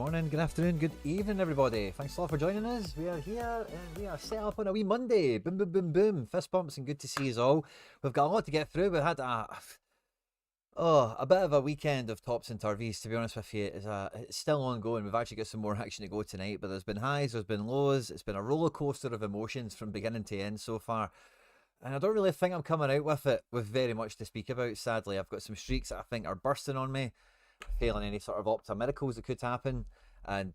morning, good afternoon, good evening, everybody. Thanks a lot for joining us. We are here and we are set up on a wee Monday. Boom, boom, boom, boom. Fist bumps and good to see you all. We've got a lot to get through. We had a bit of a weekend of tops and turvies, to be honest with you. It's still ongoing. We've actually got some more action to go tonight, but there's been highs, there's been lows. It's been a roller coaster of emotions from beginning to end so far. And I don't really think I'm coming out with it with very much to speak about, sadly. I've got some streaks that I think are bursting on me, failing any sort of opta miracles that could happen. And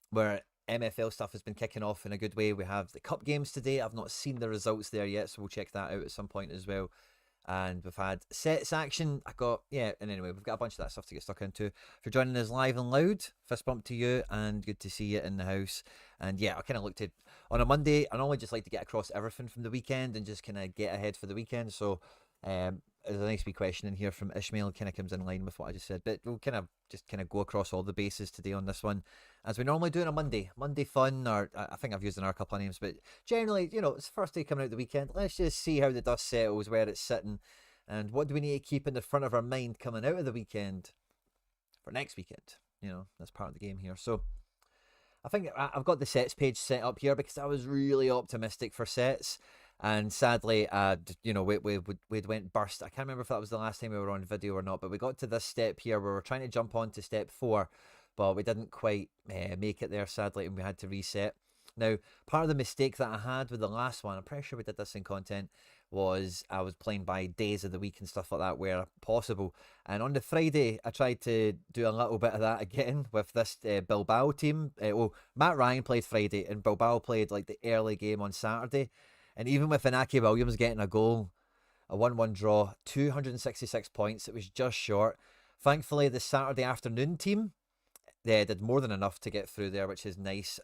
where MFL stuff has been kicking off in a good way. We have the cup games today. I've not seen the results there yet, so we'll check that out at some point as well. And we've had sets action. And anyway, we've got a bunch of that stuff to get stuck into. If you're joining us live and loud, fist bump to you and good to see you in the house. And yeah, I kind of looked at on a Monday. I normally just like to get across everything from the weekend and just kind of get ahead for the weekend. So there's a nice wee question in here from Ishmael, kind of comes in line with what I just said, but we'll kind of go across all the bases today on this one, as we normally do on a Monday fun, or I think I've used another couple of names, but generally, it's the first day coming out of the weekend. Let's just see how the dust settles, where it's sitting, and what do we need to keep in the front of our mind coming out of the weekend for next weekend. That's part of the game here. So I think I've got the sets page set up here because I was really optimistic for sets. And sadly, we went burst. I can't remember if that was the last time we were on video or not, but we got to this step here where we're trying to jump on to step 4, but we didn't quite make it there, sadly, and we had to reset. Now, part of the mistake that I had with the last one, I'm pretty sure we did this in content, was I was playing by days of the week and stuff like that where possible. And on the Friday, I tried to do a little bit of that again with this Bilbao team. Matt Ryan played Friday and Bilbao played like the early game on Saturday. And even with Inaki Williams getting a goal, a 1-1 draw, 266 points, it was just short. Thankfully, the Saturday afternoon team, they did more than enough to get through there, which is nice.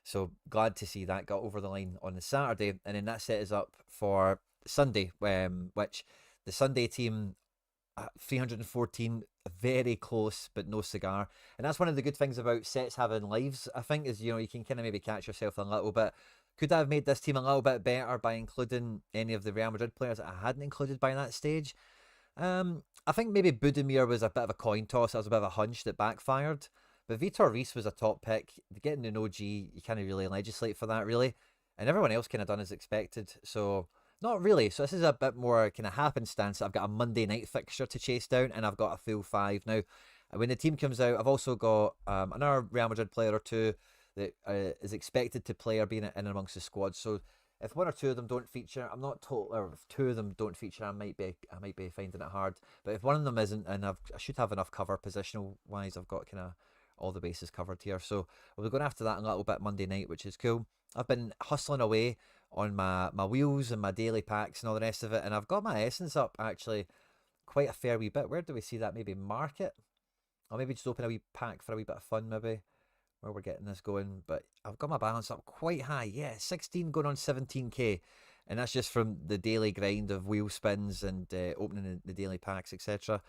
So glad to see that got over the line on the Saturday. And then that set us up for Sunday, which the Sunday team, 314, very close, but no cigar. And that's one of the good things about sets having lives, I think, is, you can kind of maybe catch yourself a little bit. Could I have made this team a little bit better by including any of the Real Madrid players that I hadn't included by that stage? I think maybe Budimir was a bit of a coin toss. That was a bit of a hunch that backfired. But Vitor Reis was a top pick. Getting an OG, you can't really legislate for that, really. And everyone else kind of done as expected. So, not really. So, this is a bit more kind of happenstance. I've got a Monday night fixture to chase down, and I've got a full 5. Now, when the team comes out, I've also got another Real Madrid player or two that is expected to play or be in amongst the squad. So if one or two of them don't feature, I'm not total. Or if 2 of them don't feature, I might be finding it hard. But if one of them isn't, and I should have enough cover positional wise, I've got kind of all the bases covered here. So we'll be going after that a little bit Monday night, which is cool. I've been hustling away on my wheels and my daily packs and all the rest of it, and I've got my essence up actually quite a fair wee bit. Where do we see that? Maybe market, or maybe just open a wee pack for a wee bit of fun, maybe, where we're getting this going. But I've got my balance up quite high. Yeah, 16 going on 17k. And that's just from the daily grind of wheel spins and opening the daily packs, etc.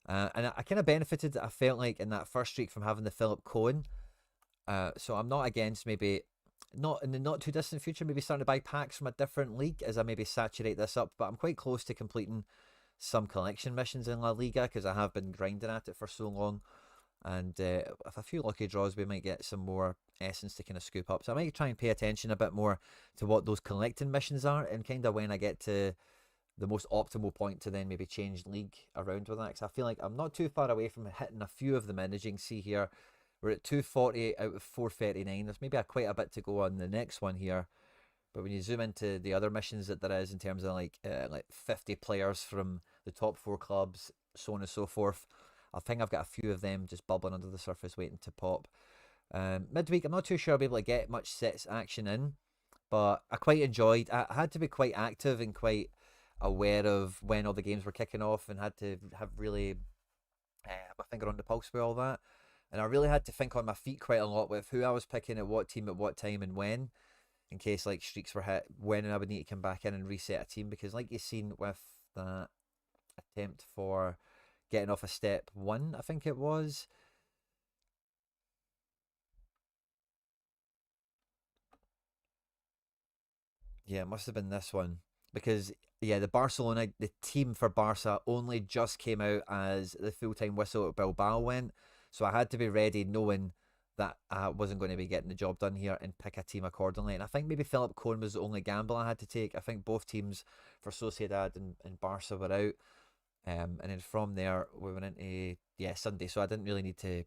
And I kind of benefited, I felt like, in that first streak from having the Philip Cohen. So I'm not against maybe, not in the not too distant future, maybe starting to buy packs from a different league as I maybe saturate this up. But I'm quite close to completing some collection missions in La Liga because I have been grinding at it for so long. And with a few lucky draws, we might get some more essence to kind of scoop up. So I might try and pay attention a bit more to what those collecting missions are, and kind of when I get to the most optimal point to then maybe change league around with that. Because I feel like I'm not too far away from hitting a few of them in. As you can see here, we're at 240 out of 439. There's maybe quite a bit to go on the next one here. But when you zoom into the other missions that there is in terms of like 50 players from the top 4 clubs, so on and so forth, I think I've got a few of them just bubbling under the surface waiting to pop. Midweek, I'm not too sure I'll be able to get much sets action in, but I quite enjoyed. I had to be quite active and quite aware of when all the games were kicking off, and had to have really my finger on the pulse with all that. And I really had to think on my feet quite a lot with who I was picking at what team at what time and when, in case like streaks were hit, when I would need to come back in and reset a team. Because like you've seen with that attempt for getting off a step 1, I think it was. Yeah, it must have been this one. Because, yeah, the team for Barca only just came out as the full-time whistle at Bilbao went. So I had to be ready knowing that I wasn't going to be getting the job done here and pick a team accordingly. And I think maybe Philip Cohn was the only gamble I had to take. I think both teams for Sociedad and Barca were out. And then from there, we went into, Sunday. So I didn't really need to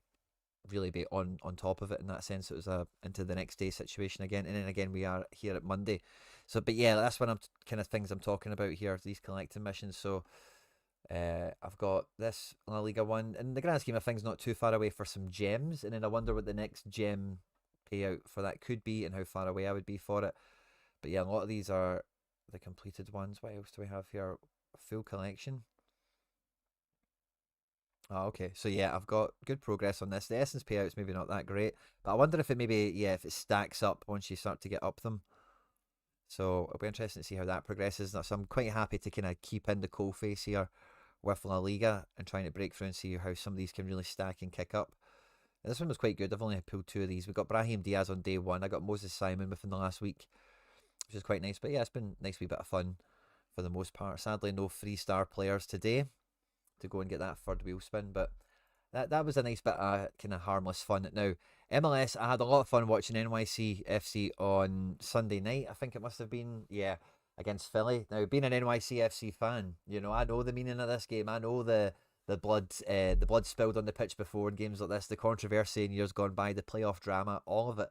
really be on top of it in that sense. It was a into the next day situation again. And then again, we are here at Monday. So, but yeah, that's what I'm kind of things I'm talking about here, these collecting missions. So I've got this La Liga one. In the grand scheme of things, not too far away for some gems. And then I wonder what the next gem payout for that could be and how far away I would be for it. But yeah, a lot of these are the completed ones. What else do we have here? Full collection. Oh, okay. So yeah, I've got good progress on this. The essence payout's maybe not that great, but I wonder if it maybe, if it stacks up once you start to get up them. So it'll be interesting to see how that progresses. So I'm quite happy to kind of keep in the coal face here with La Liga and trying to break through and see how some of these can really stack and kick up. And this one was quite good. I've only pulled two of these. We got Brahim Diaz on day one. I got Moses Simon within the last week, which is quite nice. But yeah, it's been a nice wee bit of fun for the most part. Sadly, no 3-star players today to go and get that third wheel spin, but that was a nice bit of kind of harmless fun. Now, MLS, I had a lot of fun watching NYCFC on Sunday night. I think it must have been, against Philly. Now, being an NYCFC fan, I know the meaning of this game. I know the blood spilled on the pitch before in games like this, the controversy in years gone by, the playoff drama, all of it.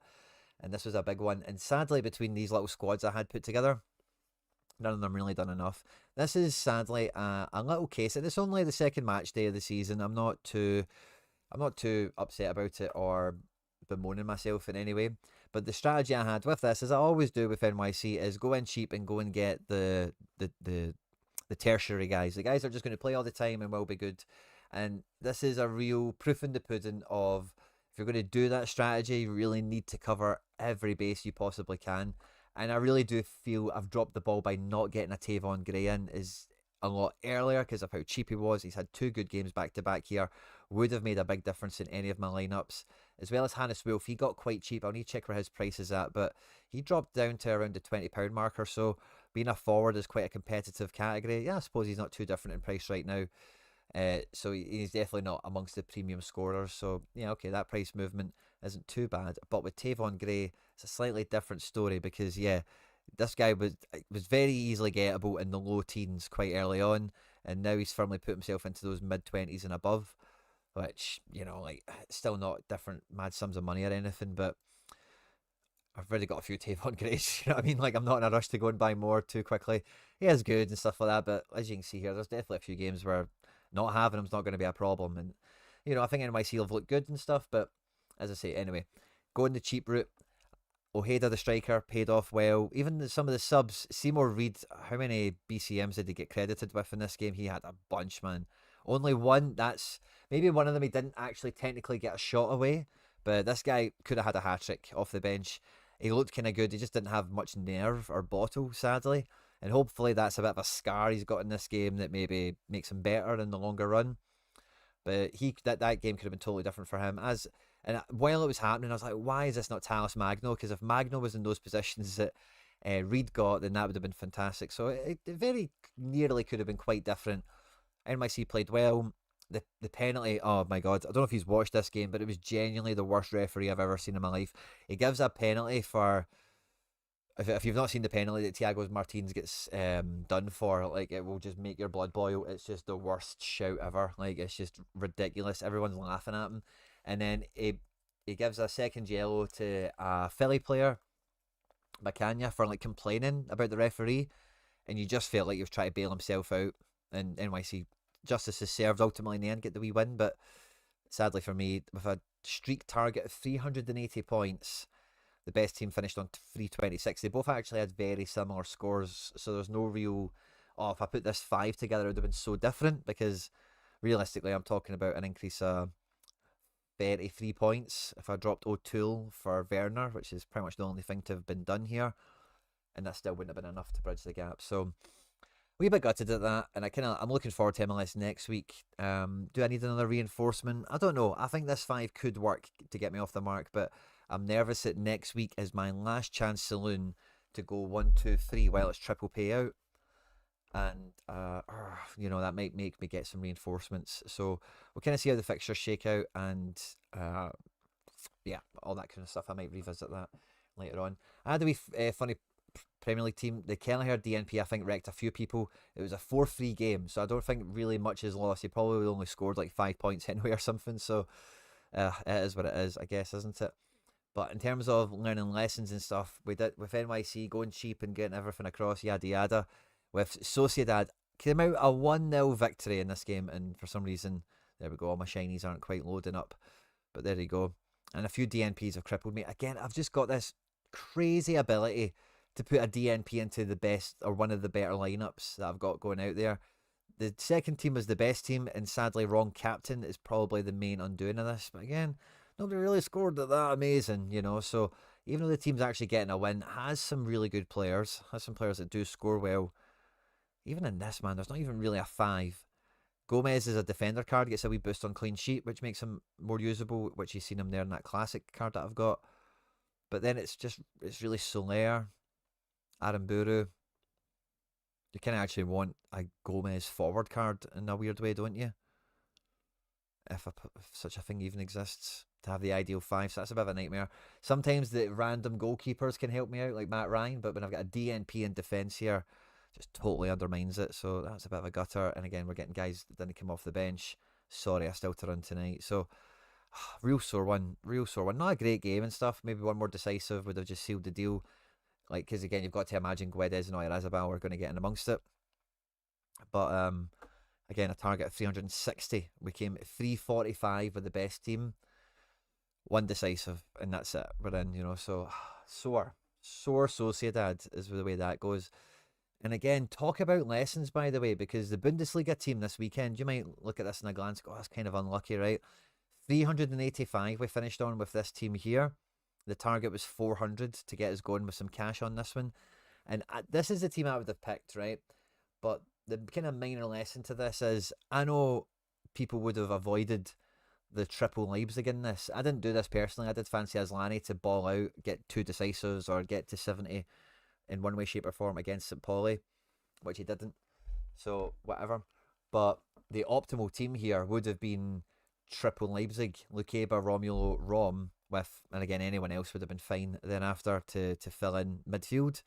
And this was a big one. And sadly, between these little squads I had put together, none of them really done enough. This is sadly a little case, and it's only the second match day of the season. I'm not too upset about it or bemoaning myself in any way. But the strategy I had with this, as I always do with NYC, is go in cheap and go and get the tertiary guys, the guys that are just going to play all the time and will be good. And this is a real proof in the pudding of, if you're going to do that strategy, you really need to cover every base you possibly can. And I really do feel I've dropped the ball by not getting a Tavon Gray in is a lot earlier because of how cheap he was. He's had 2 good games back to back here. Would have made a big difference in any of my lineups. As well as Hannes Wolf, he got quite cheap. I'll need to check where his price is at, but he dropped down to around the £20 mark or so. Being a forward is quite a competitive category. Yeah, I suppose he's not too different in price right now. So he's definitely not amongst the premium scorers. So yeah, okay, that price movement isn't too bad. But with Tavon Gray, it's a slightly different story because this guy was very easily gettable in the low teens quite early on, and now he's firmly put himself into those mid-20s and above, which still not different mad sums of money or anything, but I've already got a few Tavon Grays. You know what I mean? I'm not in a rush to go and buy more too quickly. He is good and stuff like that, but as you can see here, there's definitely a few games where not having him's not going to be a problem. And I think NYC have looked good and stuff, but as I say, anyway, going the cheap route. Ojeda, the striker, paid off well. Even some of the subs, Seymour Reed, how many BCMs did he get credited with in this game? He had a bunch, man. Only one. That's maybe one of them he didn't actually technically get a shot away, but this guy could have had a hat trick off the bench. He looked kind of good. He just didn't have much nerve or bottle, sadly. And hopefully that's a bit of a scar he's got in this game that maybe makes him better in the longer run. But that game could have been totally different for him. And while it was happening, I was like, why is this not Talos Magno? Because if Magno was in those positions that Reed got, then that would have been fantastic. So it very nearly could have been quite different. NYC played well. The penalty, oh my God, I don't know if he's watched this game, but it was genuinely the worst referee I've ever seen in my life. He gives a penalty for, if you've not seen the penalty that Thiago Martins gets done for, it will just make your blood boil. It's just the worst shout ever. It's just ridiculous. Everyone's laughing at him. And then he gives a second yellow to a Philly player, Bacanya, for complaining about the referee. And you just felt like he was trying to bail himself out. And NYC justice is served ultimately in the end, get the wee win. But sadly for me, with a streak target of 380 points, the best team finished on 326. They both actually had very similar scores, so there's no real, if I put this 5 together, it would have been so different, because realistically, I'm talking about an increase of 33 points if I dropped O'Toole for Werner, which is pretty much the only thing to have been done here, and that still wouldn't have been enough to bridge the gap. So we bit gutted at that, and I'm looking forward to MLS next week. Do I need another reinforcement? I don't know. I think this 5 could work to get me off the mark, but I'm nervous that next week is my last chance saloon to go 1, 2, 3 while it's triple payout. and that might make me get some reinforcements. So we'll kind of see how the fixtures shake out, and yeah, all that kind of stuff. I might revisit that later on. I had a wee funny Premier League team. The Kelleher DNP, I think, wrecked a few people. It was a 4-3 game, so I don't think really much is lost. He probably only scored like 5 points anyway or something, so it is what it is, I guess, isn't it? But in terms of learning lessons and stuff, we did with NYC going cheap and getting everything across, yada yada. With Sociedad, came out a 1-0 victory in this game, and for some reason, there we go, all my shinies aren't quite loading up. But there you go. And a few DNPs have crippled me. Again, I've just got this crazy ability to put a DNP into the best or one of the better lineups that I've got going out there. The second team was the best team, and sadly, wrong captain is probably the main undoing of this. But again, nobody really scored that amazing, So even though the team's actually getting a win, has some really good players, has some players that do score well. Even in this, man, there's not even really a 5. Gomez is a defender card, gets a wee boost on clean sheet, which makes him more usable, which you've seen him there in that classic card that I've got. But then it's really Sorare, Aramburu. You kind of actually want a Gomez forward card in a weird way, don't you? If such a thing even exists, to have the ideal 5, so that's a bit of a nightmare. Sometimes the random goalkeepers can help me out, like Matt Ryan, but when I've got a DNP in defence here, just totally undermines it, so that's a bit of a gutter. And again, we're getting guys that didn't come off the bench. Sorry, I still to run tonight. So, real sore one. Not a great game and stuff. Maybe one more decisive would have just sealed the deal. Like, because again, you've got to imagine Guedes and Oyarzabal are going to get in amongst it. But again, a target of 360. We came at 345 with the best team. One decisive, and that's it. We're in, so sore Sociedad is the way that goes. And again, talk about lessons, by the way, because the Bundesliga team this weekend, you might look at this in a glance, go, that's kind of unlucky, right? 385 we finished on with this team here. The target was 400 to get us going with some cash on this one. And this is the team I would have picked, right? But the kind of minor lesson to this is, I know people would have avoided the triple Leipzig in this. I didn't do this personally. I did fancy Aslani to ball out, get 2 decisives, or get to 70 in one way, shape, or form against St. Pauli, which he didn't. So, whatever. But the optimal team here would have been triple Leipzig, Lukeba, Romulo, Rom, and again, anyone else would have been fine then after to fill in midfield.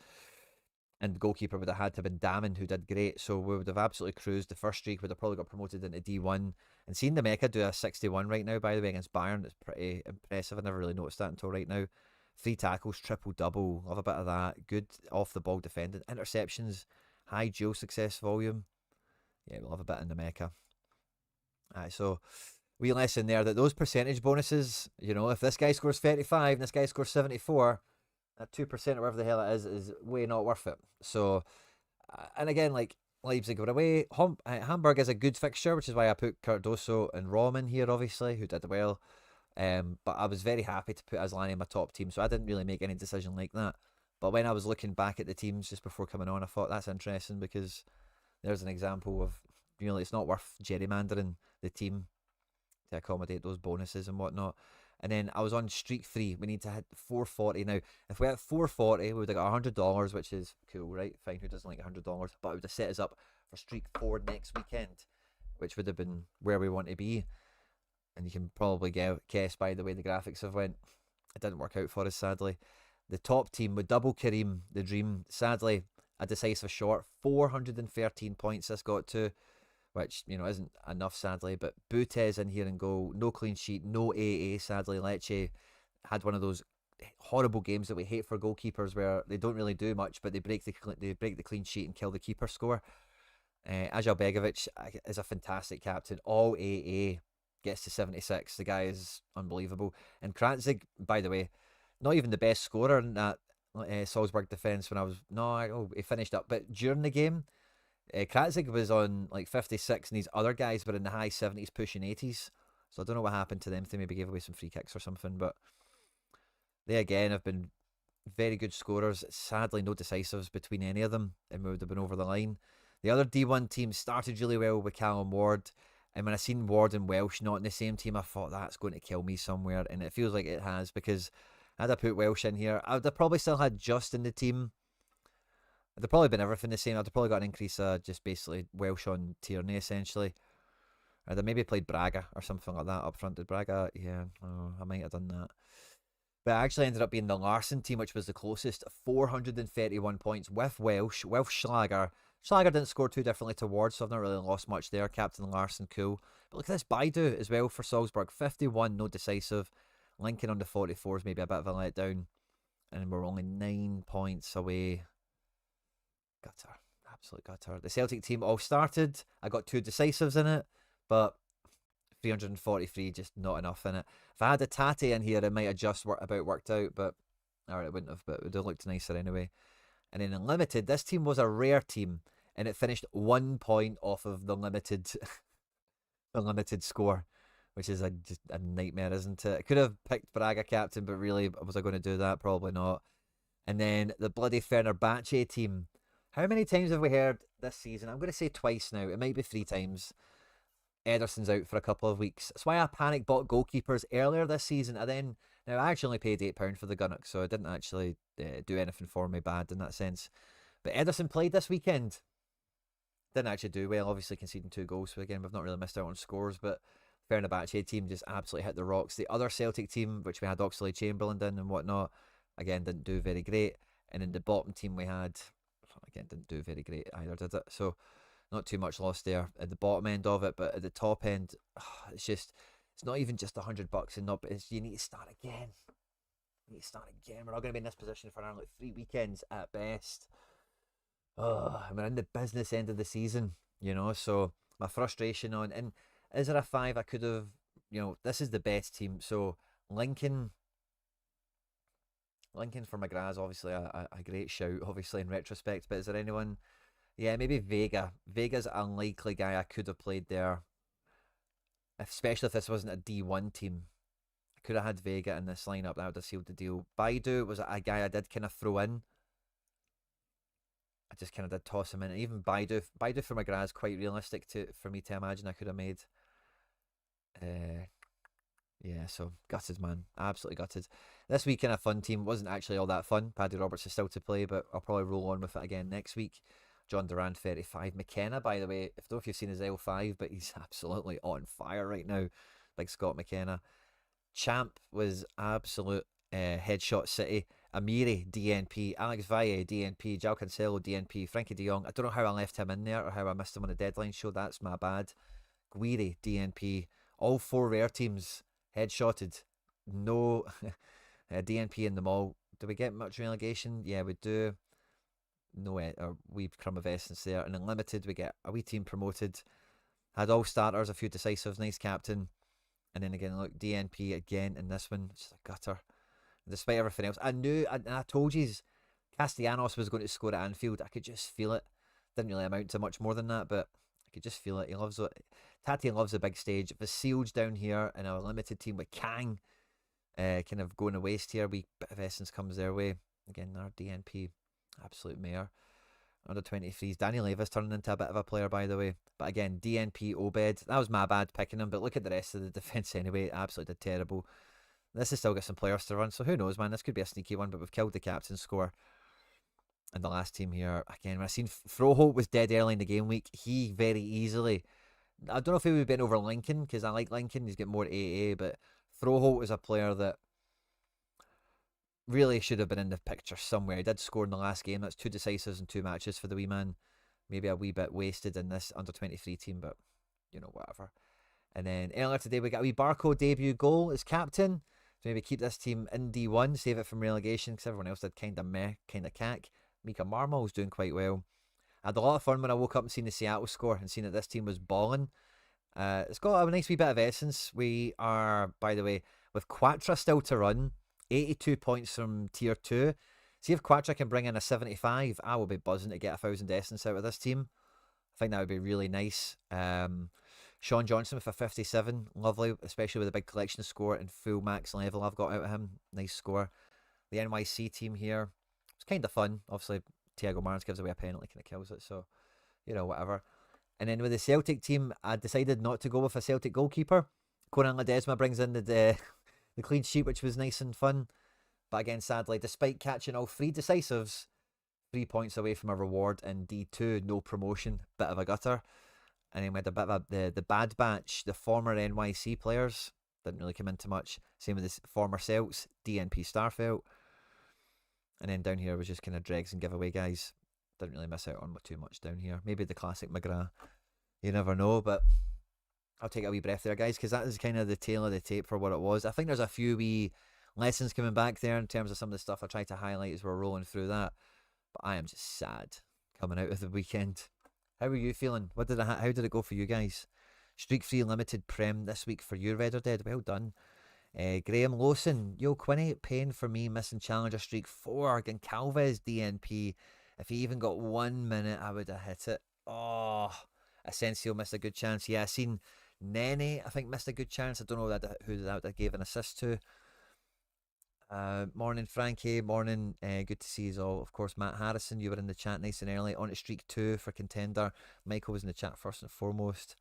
And the goalkeeper would have had to have been Damon, who did great. So we would have absolutely cruised. The first streak would have probably got promoted into D1. And seeing the Mecha do a 61 right now, by the way, against Bayern, it's pretty impressive. I never really noticed that until right now. 3 tackles, triple-double. Love a bit of that. Good off-the-ball defending. Interceptions, high dual success volume. Yeah, we love a bit in the Mecha. Alright, so we lesson there that those percentage bonuses, if this guy scores 35 and this guy scores 74, that 2% or whatever the hell it is way not worth it. So, and again, like Leipzig were away. Hamburg is a good fixture, which is why I put Cardoso and Rom in here, obviously, who did well. But I was very happy to put Aslani in my top team, so I didn't really make any decision like that. But when I was looking back at the teams just before coming on, I thought that's interesting because there's an example of, it's not worth gerrymandering the team to accommodate those bonuses and whatnot. And then I was on streak 3. We need to hit 440 now. If we had 440, we would have got $100, which is cool, right? Fine, who doesn't like $100? But it would have set us up for streak 4 next weekend, which would have been where we want to be. And you can probably guess by the way the graphics have went. It didn't work out for us, sadly. The top team with double Kareem, the dream, sadly, a decisive short. 413 points this got to, which, isn't enough, sadly. But Butez in here and goal. No clean sheet, no AA, sadly. Lecce had one of those horrible games that we hate for goalkeepers where they don't really do much, but they break the clean sheet and kill the keeper score. Ajal Begovic is a fantastic captain. All AA. Gets to 76. The guy is unbelievable. And Krantzig, by the way, not even the best scorer in that Salzburg defence when I was... No, he finished up. But during the game, Krantzig was on like 56 and these other guys were in the high 70s, pushing 80s. So I don't know what happened to them. They maybe gave away some free kicks or something. But they, again, have been very good scorers. Sadly, no decisives between any of them. And we would have been over the line. The other D1 team started really well with Callum Ward. And when I seen Ward and Welsh not in the same team, I thought that's going to kill me somewhere. And it feels like it has, because had I put Welsh in here, I would have probably still had Just in the team. They've probably been everything the same. I'd probably got an increase just basically Welsh on Tierney, essentially. They maybe played Braga or something like that up front. Did Braga? Yeah, I might have done that. But it actually ended up being the Larson team, which was the closest. 431 points with Welsh. Welsh Schlager. Schlager didn't score too differently towards, so I've not really lost much there. Captain Larson, cool. But look at this Baidu as well for Salzburg. 51, no decisive. Lincoln on the 44 is maybe a bit of a letdown. And we're only 9 points away. Gutter. Absolute gutter. The Celtic team all started. I got 2 decisives in it, but 343 just not enough in it. If I had a Tatty in here, it might have just worked out, but alright, it wouldn't have, but it would have looked nicer anyway. And then in limited, this team was a rare team, and it finished 1 point off of the limited the limited score, which is just a nightmare, isn't it? I could have picked Braga captain, but really, was I going to do that? Probably not. And then the bloody Fenerbahce team. How many times have we heard this season? I'm going to say twice now. It might be 3 times. Ederson's out for a couple of weeks. That's why I panic bought goalkeepers earlier this season. Now I actually only paid £8 for the Gunnock, so it didn't actually do anything for me bad in that sense. But Ederson played this weekend. Didn't actually do well, obviously conceding 2 goals. So again, we've not really missed out on scores, but Fenerbahce team just absolutely hit the rocks. The other Celtic team, which we had Oxlade-Chamberlain in and whatnot, again, didn't do very great. And in the bottom team we had, again, didn't do very great either, did it? So not too much lost there at the bottom end of it, but at the top end, it's not even just $100 and not, but you need to start again. We're not going to be in this position for around 3 weekends at best. And we're in the business end of the season, so my frustration and is there a 5 I could have, this is the best team. So Lincoln for McGrath's obviously a great shout, obviously in retrospect, but is there anyone? Yeah, maybe Vega. Vega's an unlikely guy I could have played there, especially if this wasn't a D1 team. I could have had Vega in this lineup. That would have sealed the deal. Baidu was a guy I did kind of throw in. I just kind of did toss him in. And even Baidu for McGrath is quite realistic for me to imagine I could have made. Yeah, so gutted, man. Absolutely gutted. This weekend a fun team wasn't actually all that fun. Paddy Roberts is still to play, but I'll probably roll on with it again next week. John Duran, 35. McKenna, by the way, I don't know if you've seen his L5, but he's absolutely on fire right now. Big Scott McKenna. Champ was absolute headshot city. Amiri, DNP. Alex Valle, DNP. João Cancelo, DNP. Frankie de Jong. I don't know how I left him in there or how I missed him on the deadline show. That's my bad. Guiri, DNP. All 4 rare teams headshotted. No DNP in them all. Do we get much relegation? Yeah, we do. No, a wee crumb of essence there. And in limited, we get a wee team promoted. Had all starters, a few decisives, nice captain. And then again, look, DNP again in this one. Just a gutter. Despite everything else, I knew, and I told you, Castellanos was going to score at Anfield. I could just feel it. Didn't really amount to much more than that, but I could just feel it. He loves it. Tati loves the big stage. Vasilj down here in a limited team with Kang kind of going to waste here. Wee bit of essence comes their way. Again, our DNP, absolute mayor. Under 23s. Daniel Levis turning into a bit of a player, by the way. But again, DNP, Obed. That was my bad picking him, but look at the rest of the defence anyway. Absolutely did terrible. This has still got some players to run, so who knows, man. This could be a sneaky one, but we've killed the captain score. And the last team here, again, when I seen Froholt was dead early in the game week, he very easily, I don't know if he would have been over Lincoln, because I like Lincoln, he's got more AA, but Froholt is a player that really should have been in the picture somewhere. He did score in the last game. That's 2 decisives and 2 matches for the wee man. Maybe a wee bit wasted in this under 23 team, but whatever. And then earlier today we got a wee Barco debut goal as captain. So maybe keep this team in D1, save it from relegation, because everyone else did kind of meh, kind of cack. Mika Marmal's doing quite well. I had a lot of fun when I woke up and seen the Seattle score and seen that this team was balling. It's got a nice wee bit of essence. We are, by the way, with Quatra still to run, 82 points from Tier 2. See if Quatra can bring in a 75. I will be buzzing to get 1,000 essence out of this team. I think that would be really nice. Sean Johnson with a 57, lovely, especially with a big collection score and full max level I've got out of him. Nice score. The NYC team here, it's kind of fun. Obviously, Thiago Martins gives away a penalty, kind of kills it, so, whatever. And then with the Celtic team, I decided not to go with a Celtic goalkeeper. Conan Ledesma brings in the clean sheet, which was nice and fun. But again, sadly, despite catching all 3 decisives, 3 points away from a reward in D2, no promotion, bit of a gutter. And then we had a bit of the bad batch, the former NYC players, didn't really come into much. Same with the former Celts, DNP Starfelt. And then down here was just kind of dregs and giveaway guys. Didn't really miss out on too much down here. Maybe the classic McGrath. You never know, but I'll take a wee breath there, guys, because that is kind of the tail of the tape for what it was. I think there's a few wee lessons coming back there in terms of some of the stuff I tried to highlight as we're rolling through that. But I am just sad coming out of the weekend. How were you feeling? How did it go for you guys? Streak free limited prem this week for you, Red or Dead. Well done. Graham Lawson, yo Quinny, pain for me missing Challenger Streak 4. Goncalves DNP. If he even got 1 minute, I would have hit it. Oh, Asensio missed a good chance. Yeah, I seen Nene, I think, missed a good chance. I don't know who that gave an assist to. Morning, Frankie. Morning. Good to see you all. Of course, Matt Harrison, you were in the chat nice and early. On to Streak 2 for Contender. Michael was in the chat first and foremost.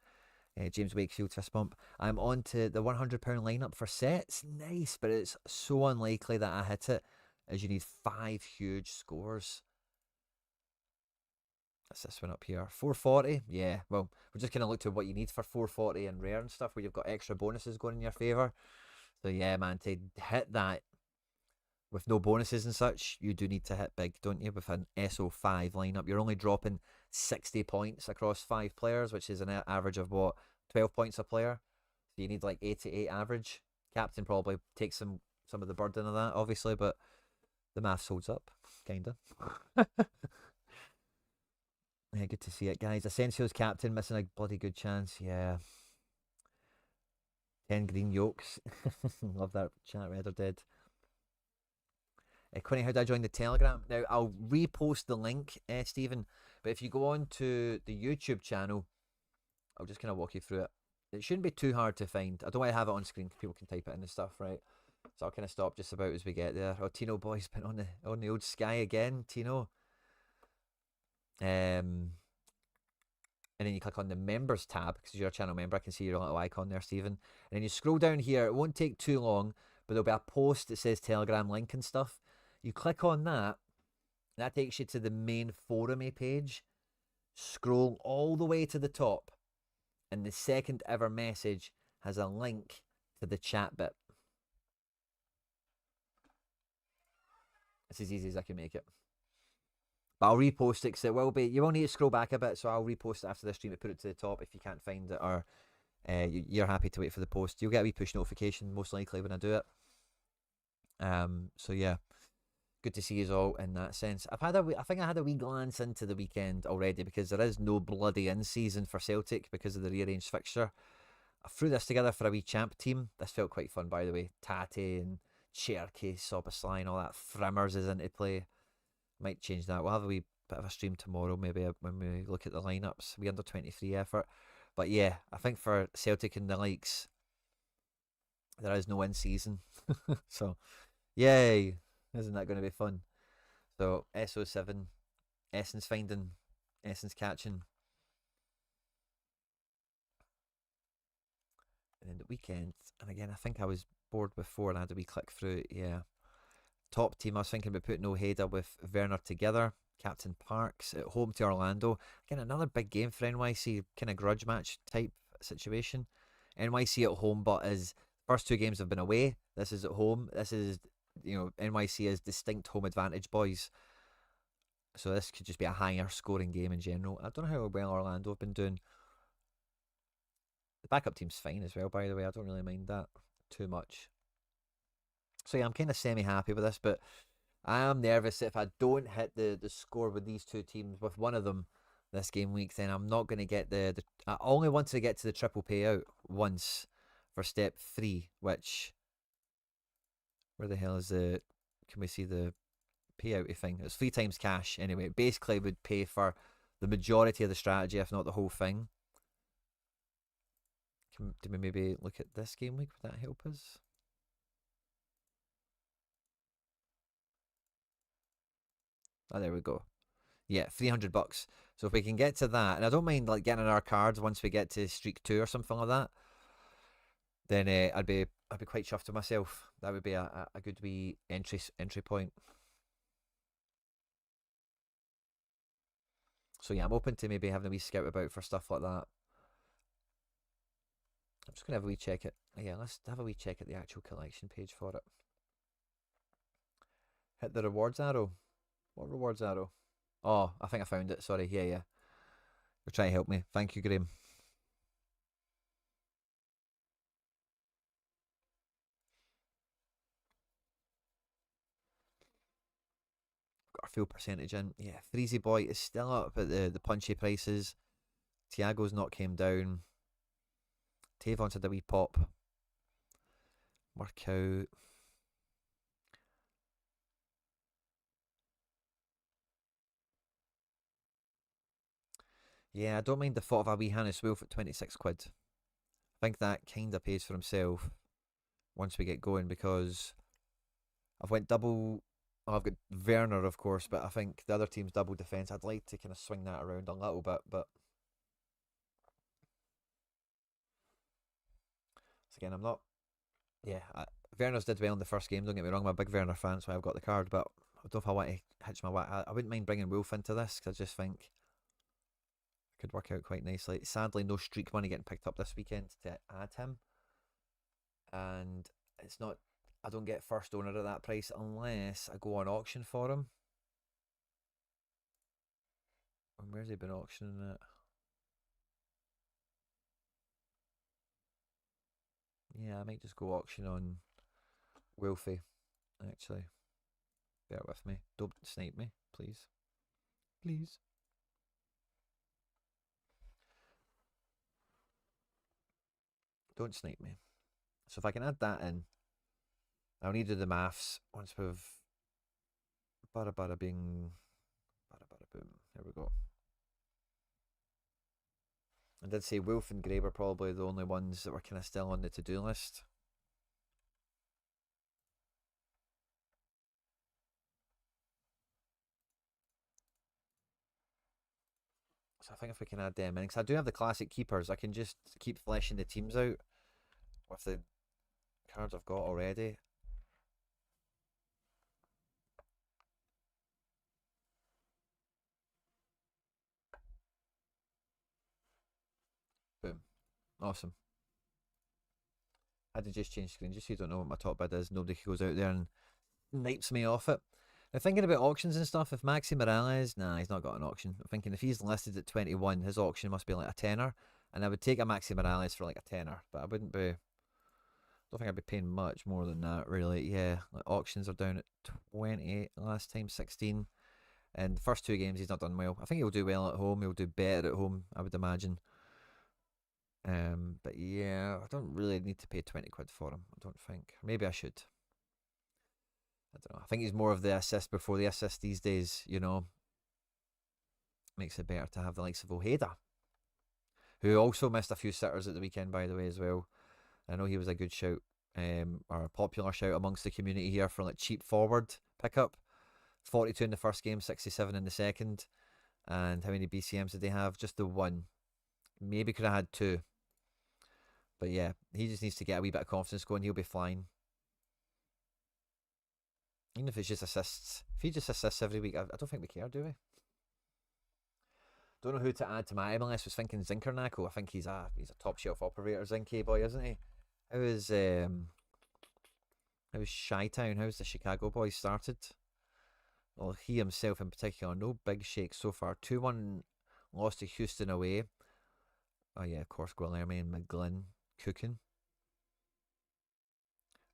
James Wakefield, fist bump. I'm on to the £100 lineup for sets. Nice, but it's so unlikely that I hit it, as you need 5 huge scores. That's this one up here. 440. Yeah, well, we're just going to look to what you need for 440 and rare and stuff, where you've got extra bonuses going in your favour. So yeah, man, to hit that with no bonuses and such, you do need to hit big, don't you? With an SO5 lineup, you're only dropping 60 points across 5 players, which is an average of what, 12 points a player. So you need like 88 average. Captain probably takes some of the burden of that, obviously, but the maths holds up, kinda. Yeah, good to see it, guys. Asensio's captain missing a bloody good chance. Yeah. 10 green yolks. Love that chat, Red or Dead. Quinny, how do I join the Telegram? Now, I'll repost the link, Stephen, but if you go on to the YouTube channel, I'll just kind of walk you through it. It shouldn't be too hard to find. I don't want to have it on screen because people can type it in and stuff, right? So I'll kind of stop just about as we get there. Oh, Tino boy's been on the old Sky again, Tino. And then you click on the members tab because you're a channel member. I can see your little icon there, Stephen. And then you scroll down here. It won't take too long, but there'll be a post that says Telegram link and stuff. You click on that. That takes you to the main forum page. Scroll all the way to the top, and the second ever message has a link to the chat bit. It's as easy as I can make it. But I'll repost it because it will be. You will need to scroll back a bit, so I'll repost it after the stream to put it to the top if you can't find it, or you're happy to wait for the post. You'll get a wee push notification most likely when I do it. So yeah, good to see you all in that sense. I think I had a wee glance into the weekend already because there is no bloody in season for Celtic because of the rearranged fixture. I threw this together for a wee champ team. This felt quite fun, by the way. Tate and Cherokee, Soboslai and all that. Frimmers is into play. Might change that. We'll have a wee bit of a stream tomorrow, maybe, when we look at the lineups. We under 23 effort. But yeah, I think for Celtic and the likes, there is no in season. So, yay! Isn't that going to be fun? So, SO7, Essence finding, Essence catching. And then the weekend, and again, I think I was bored before and I had a wee click through. Yeah. Top team, I was thinking about putting Ojeda with Werner together. Captain Parks at home to Orlando. Again, another big game for NYC, kind of grudge match type situation. NYC at home, but as first 2 games have been away, this is at home. This is, NYC is distinct home advantage, boys. So this could just be a higher scoring game in general. I don't know how well Orlando have been doing. The backup team's fine as well, by the way. I don't really mind that too much. So yeah, I'm kind of semi-happy with this, but I am nervous if I don't hit the score with these 2 teams, with one of them this game week, then I'm not going to get the I only want to get to the triple payout once for step 3, which, where the hell is the, can we see the payout thing? It's 3 times cash anyway. It basically would pay for the majority of the strategy, if not the whole thing. Do we maybe look at this game week? Would that help us? Oh, there we go. Yeah, $300. So if we can get to that, and I don't mind like getting our cards once we get to streak 2 or something like that, then I'd be quite chuffed with myself. That would be a good wee entry point. So yeah, I'm open to maybe having a wee scout about for stuff like that. I'm just gonna have a wee check it. Yeah, let's have a wee check at the actual collection page for it. Hit the rewards arrow. What rewards arrow? Oh, I think I found it. Sorry. Yeah. You're trying to help me. Thank you, Graham. Got our full percentage in. Yeah, Freezy Boy is still up at the punchy prices. Thiago's not came down. Tavon's had a wee pop. Work out. Yeah, I don't mind the thought of a wee Hannes Wolf at 26 quid. I think that kind of pays for himself once we get going, because I've went double. I've got Werner, of course, but I think the other team's double defence. I'd like to kind of swing that around a little bit, but again, I'm not. Yeah, Werner's did well in the first game. Don't get me wrong, I'm a big Werner fan, so I've got the card. But I don't know if I want to hitch my way. I wouldn't mind bringing Wolf into this, because I just think it could work out quite nicely. Sadly, no streak money getting picked up this weekend to add him, and it's not. I don't get first owner at that price unless I go on auction for him. And where's he been auctioning it? Yeah, I might just go auction on Wolfie, actually. Bear with me. Don't snipe me, please. Please. Don't snipe me. So if I can add that in, I'll need to do the maths once we've bada bing, bada boom. There we go. I did say Wolf and Gray were probably the only ones that were kind of still on the to-do list. So I think if we can add them in, because I do have the classic keepers, I can just keep fleshing the teams out with the cards I've got already. Boom. Awesome. I had to just change screen, just so you don't know what my top bid is. Nobody goes out there and knipes me off it. Now, thinking about auctions and stuff, if Maxi Morales, nah, he's not got an auction. I'm thinking if he's listed at 21, his auction must be like a tenner. And I would take a Maxi Morales for like a tenner, but I wouldn't be. Don't think I'd be paying much more than that, really. Yeah, like auctions are down at 28 last time, 16. And the first two games he's not done well. I think he'll do well at home. He'll do better at home, I would imagine. But yeah, I don't really need to pay 20 quid for him. I don't think. Maybe I should. I don't know. I think he's more of the assist before the assist these days, you know. Makes it better to have the likes of Ojeda, who also missed a few sitters at the weekend, by the way, as well. I know he was a good shout, or a popular shout amongst the community here for like cheap forward pickup. 42 in the first game, 67 in the second. And how many BCMs did they have? Just the one. Maybe could have had two. But yeah, he just needs to get a wee bit of confidence going. He'll be flying. Even if it's just assists. If he just assists every week, I don't think we care, do we? Don't know who to add to my MLS. Was thinking Zinkernacko. I think he's a top shelf operator, Zinky boy, isn't he? How's Chi-Town? How's the Chicago boys started? Well, he himself in particular, no big shakes so far. 2-1 lost to Houston away. Oh yeah, of course, Guilherme and McGlynn cooking.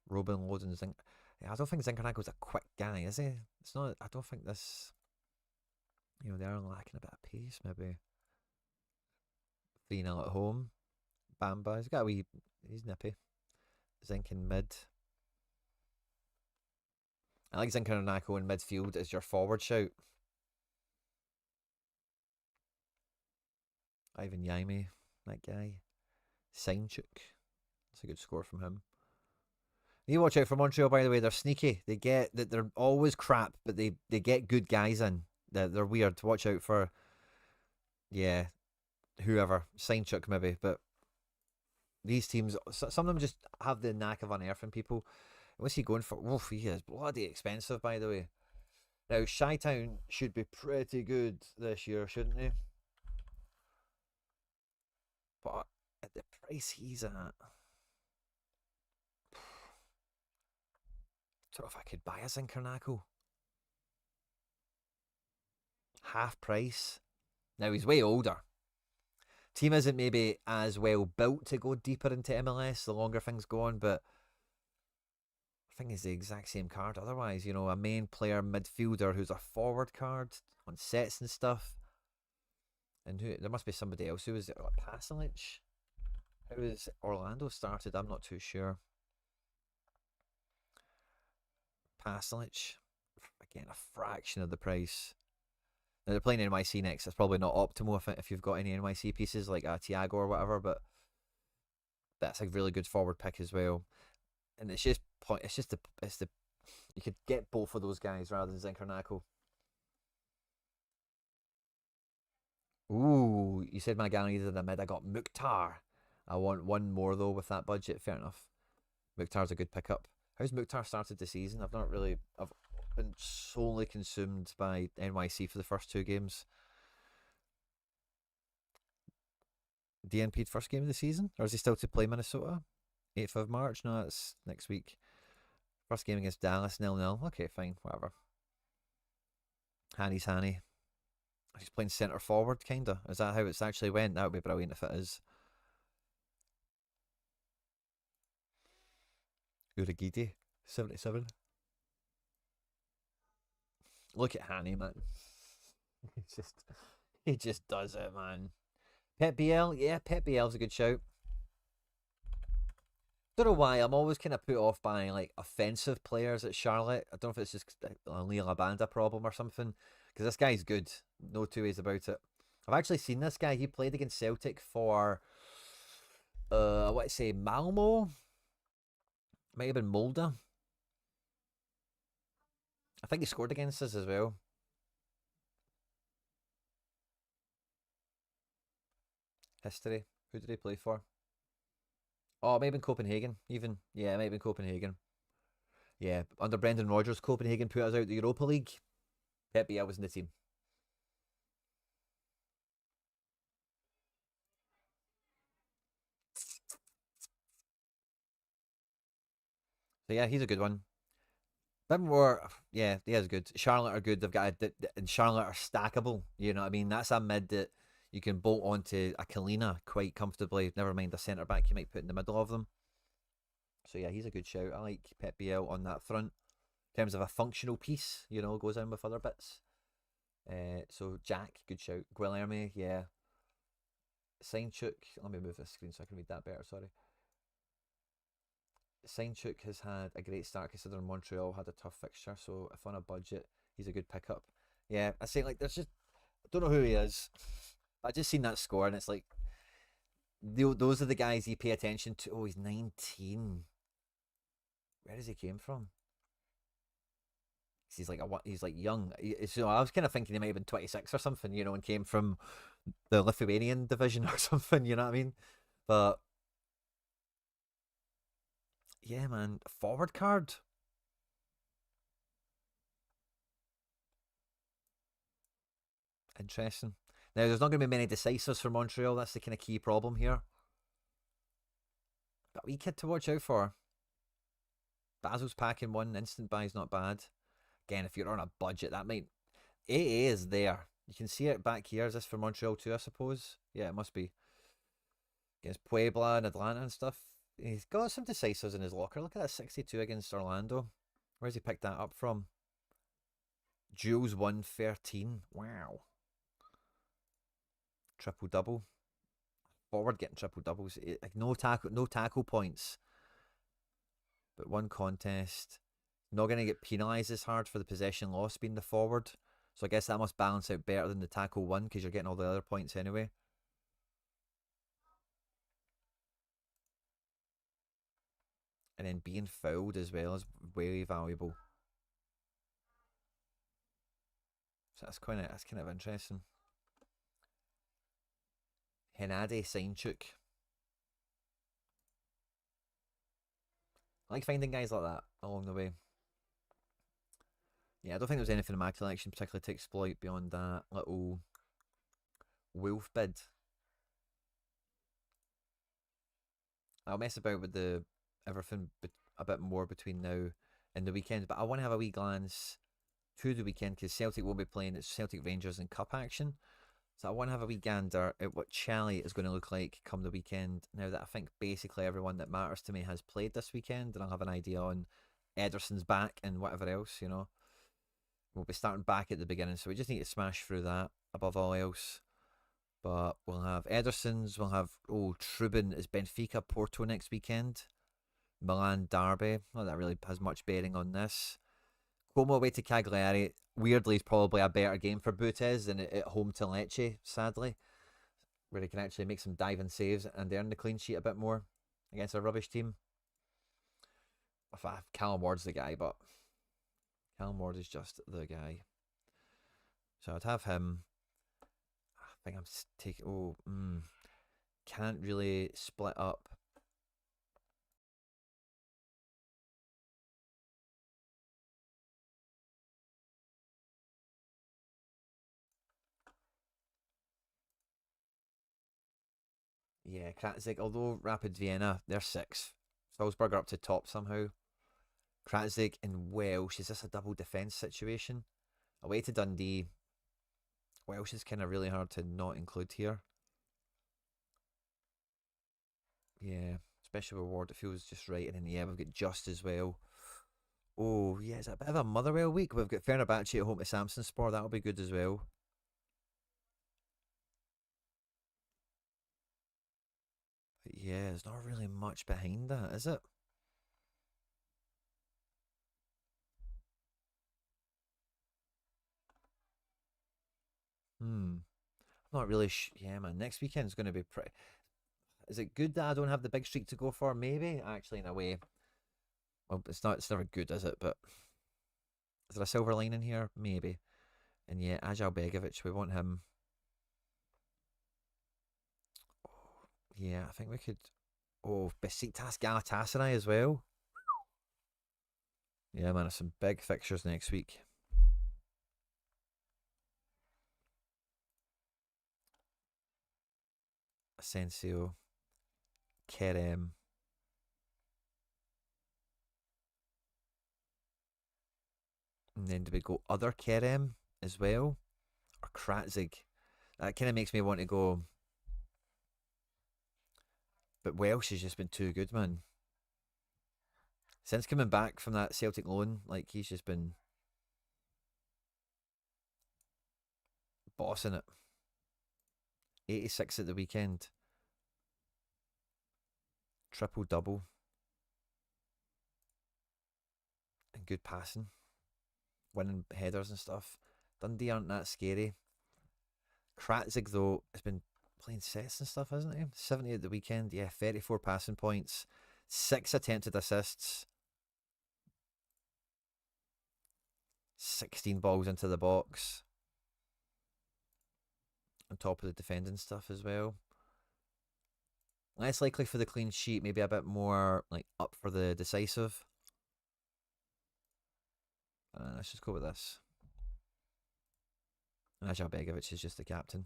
Robin Loden Zink. Yeah, I don't think Zinkernacko's a quick guy, is he? It's not. I don't think this. You know, they are lacking a bit of pace, maybe. 3-0 at home. Bamba. He's got a wee. He's nippy. Zink in mid. I like Zinkernacko in midfield as your forward shout. Ivan Yaime, that guy. Sainchuk. That's a good score from him. You watch out for Montreal, by the way. They're sneaky. They get that they're always crap, but they get good guys in. They're weird. Watch out for, yeah, whoever. Sainchuk maybe, but these teams, some of them just have the knack of unearthing people. What's he going for? Oof, he is bloody expensive, by the way. Now, Chi-Town should be pretty good this year, shouldn't they? But at the price he's at, I don't know if I could buy a Zinkernackle. Half price. Now, he's way older. Team isn't maybe as well built to go deeper into MLS the longer things go on, but I think it's the exact same card. Otherwise, you know, a main player midfielder who's a forward card on sets and stuff. And who there must be somebody else who was it, like Pasalic. How is Orlando started? I'm not too sure. Pasalic, again, a fraction of the price. Now they're playing NYC next. That's probably not optimal if you've got any NYC pieces like Thiago or whatever, but that's a really good forward pick as well. And it's just the you could get both of those guys rather than Zinkernackle. Ooh, you said my guy needed a mid. I got Mukhtar. I want one more though with that budget. Fair enough. Mukhtar's a good pickup. How's Mukhtar started the season? I've been solely consumed by NYC for the first two games. DNP'd first game of the season? Or is he still to play Minnesota? 8th of March? No, that's next week. First game against Dallas, 0-0. Okay, fine, whatever. Hanny's Hanny. He's playing centre forward, kinda. Is that how it's actually went? That would be brilliant if it is. Uragidi, 77. Look at Hanny, man. he just does it, man. Pep BL, yeah, Pep BL's a good shout. Don't know why I'm always kind of put off by like offensive players at Charlotte. I don't know if it's just a Leo Labanda problem or something. Because this guy's good, no two ways about it. I've actually seen this guy. He played against Celtic for, what I say, Malmo. Might have been Molde. I think he scored against us as well. History. Who did he play for? Oh, maybe in Copenhagen, even. Yeah, maybe in Copenhagen. Yeah, under Brendan Rodgers, Copenhagen put us out the Europa League. Pep Biel was in the team. So yeah, he's a good one. Bit more, yeah, he is good. Charlotte are good. They've got and Charlotte are stackable. You know what I mean? That's a mid that you can bolt onto a Kalina quite comfortably. Never mind a centre back you might put in the middle of them. So yeah, he's a good shout. I like Pep Biel on that front. In terms of a functional piece, you know, goes in with other bits. So Jack, good shout. Guilherme, yeah. Sainchuk, let me move this screen so I can read that better, sorry. Sainchuk has had a great start considering Montreal had a tough fixture, so if on a budget, he's a good pickup. Yeah, I say like there's just I don't know who he is. I just seen that score and it's like those are the guys you pay attention to. Oh, he's 19. Where does he came from? He's like young. So I was kind of thinking he might have been 26 or something, you know, and came from the Lithuanian division or something. You know what I mean? But yeah, man, forward card. Interesting. Now, there's not going to be many decisives for Montreal. That's the kind of key problem here. But a wee kid to watch out for. Basil's packing one. Instant buy's not bad. Again, if you're on a budget, that might... AA is there. You can see it back here. Is this for Montreal too, I suppose? Yeah, it must be. Against Puebla and Atlanta and stuff. He's got some decisives in his locker. Look at that 62 against Orlando. Where's he picked that up from? Jules 113. Wow. Triple double. Forward getting triple doubles. Like no tackle points. But one contest. Not going to get penalised as hard for the possession loss being the forward. So I guess that must balance out better than the tackle one because you're getting all the other points anyway. And then being fouled as well is very valuable. So that's kind of interesting. Henade Sainchuk. I like finding guys like that along the way. Yeah, I don't think there was anything in my collection particularly to exploit beyond that little wolf bid. I'll mess about with the everything a bit more between now and the weekend, but I want to have a wee glance to the weekend because Celtic will be playing. It's Celtic Rangers in cup action. So I want to have a wee gander at what Chally is going to look like come the weekend. Now that I think basically everyone that matters to me has played this weekend, and I'll have an idea on Ederson's back and whatever else, you know. We'll be starting back at the beginning, so we just need to smash through that above all else. But we'll have Ederson's, we'll have, Trubin is Benfica Porto next weekend. Milan Derby, not that really has much bearing on this. Como away to Cagliari, weirdly, is probably a better game for Butes than at home to Lecce, sadly, where he can actually make some diving saves and earn the clean sheet a bit more against a rubbish team. Callum Ward's the guy, but Callum Ward is just the guy. So I'd have him. I think I'm taking. Can't really split up. Yeah, Kratzig, although Rapid Vienna, they're 6th. Salzburg are up to top somehow. Kratzig in Welsh, is this a double defence situation? Away to Dundee. Welsh is kind of really hard to not include here. Yeah, especially with Ward, it feels just right. And then, yeah, we've got Just as well. Oh, yeah, it's a bit of a Motherwell week. We've got Fenerbahce at home to Samsonspor. That'll be good as well. But yeah, there's not really much behind that, is it? I'm not really yeah, man. Next weekend's going to be pretty. Is it good that I don't have the big streak to go for? Maybe. Actually, in a way. Well, it's not. It's never good, is it? But is there a silver lining here? Maybe. And yeah, Ajal Begovic, we want him. Yeah, I think we could. Oh, Besiktas Galatasaray as well. Yeah, man, there's some big fixtures next week. Asensio, Kerem, and then do we go other Kerem as well? Or Kratzig? That kind of makes me want to go. But Welsh has just been too good, man. Since coming back from that Celtic loan, like he's just been bossing it. 86 at the weekend. Triple double. And good passing. Winning headers and stuff. Dundee aren't that scary. Kratzig, though, has been playing sets and stuff, hasn't he? 70 at the weekend. Yeah, 34 passing points. 6 attempted assists. 16 balls into the box. On top of the defending stuff as well. Less likely for the clean sheet, maybe a bit more like up for the decisive. Let's just go with this. Ajal Begovic is just the captain.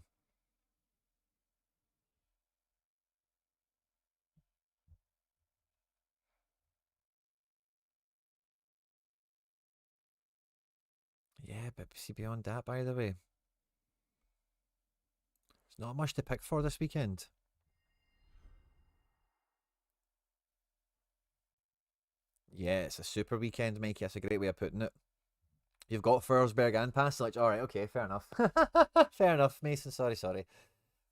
Yeah, but see beyond that, by the way, there's not much to pick for this weekend. Yeah, it's a super weekend, Mikey. That's a great way of putting it. You've got Forsberg and Pasalic. All right, okay, fair enough. Fair enough, Mason. Sorry.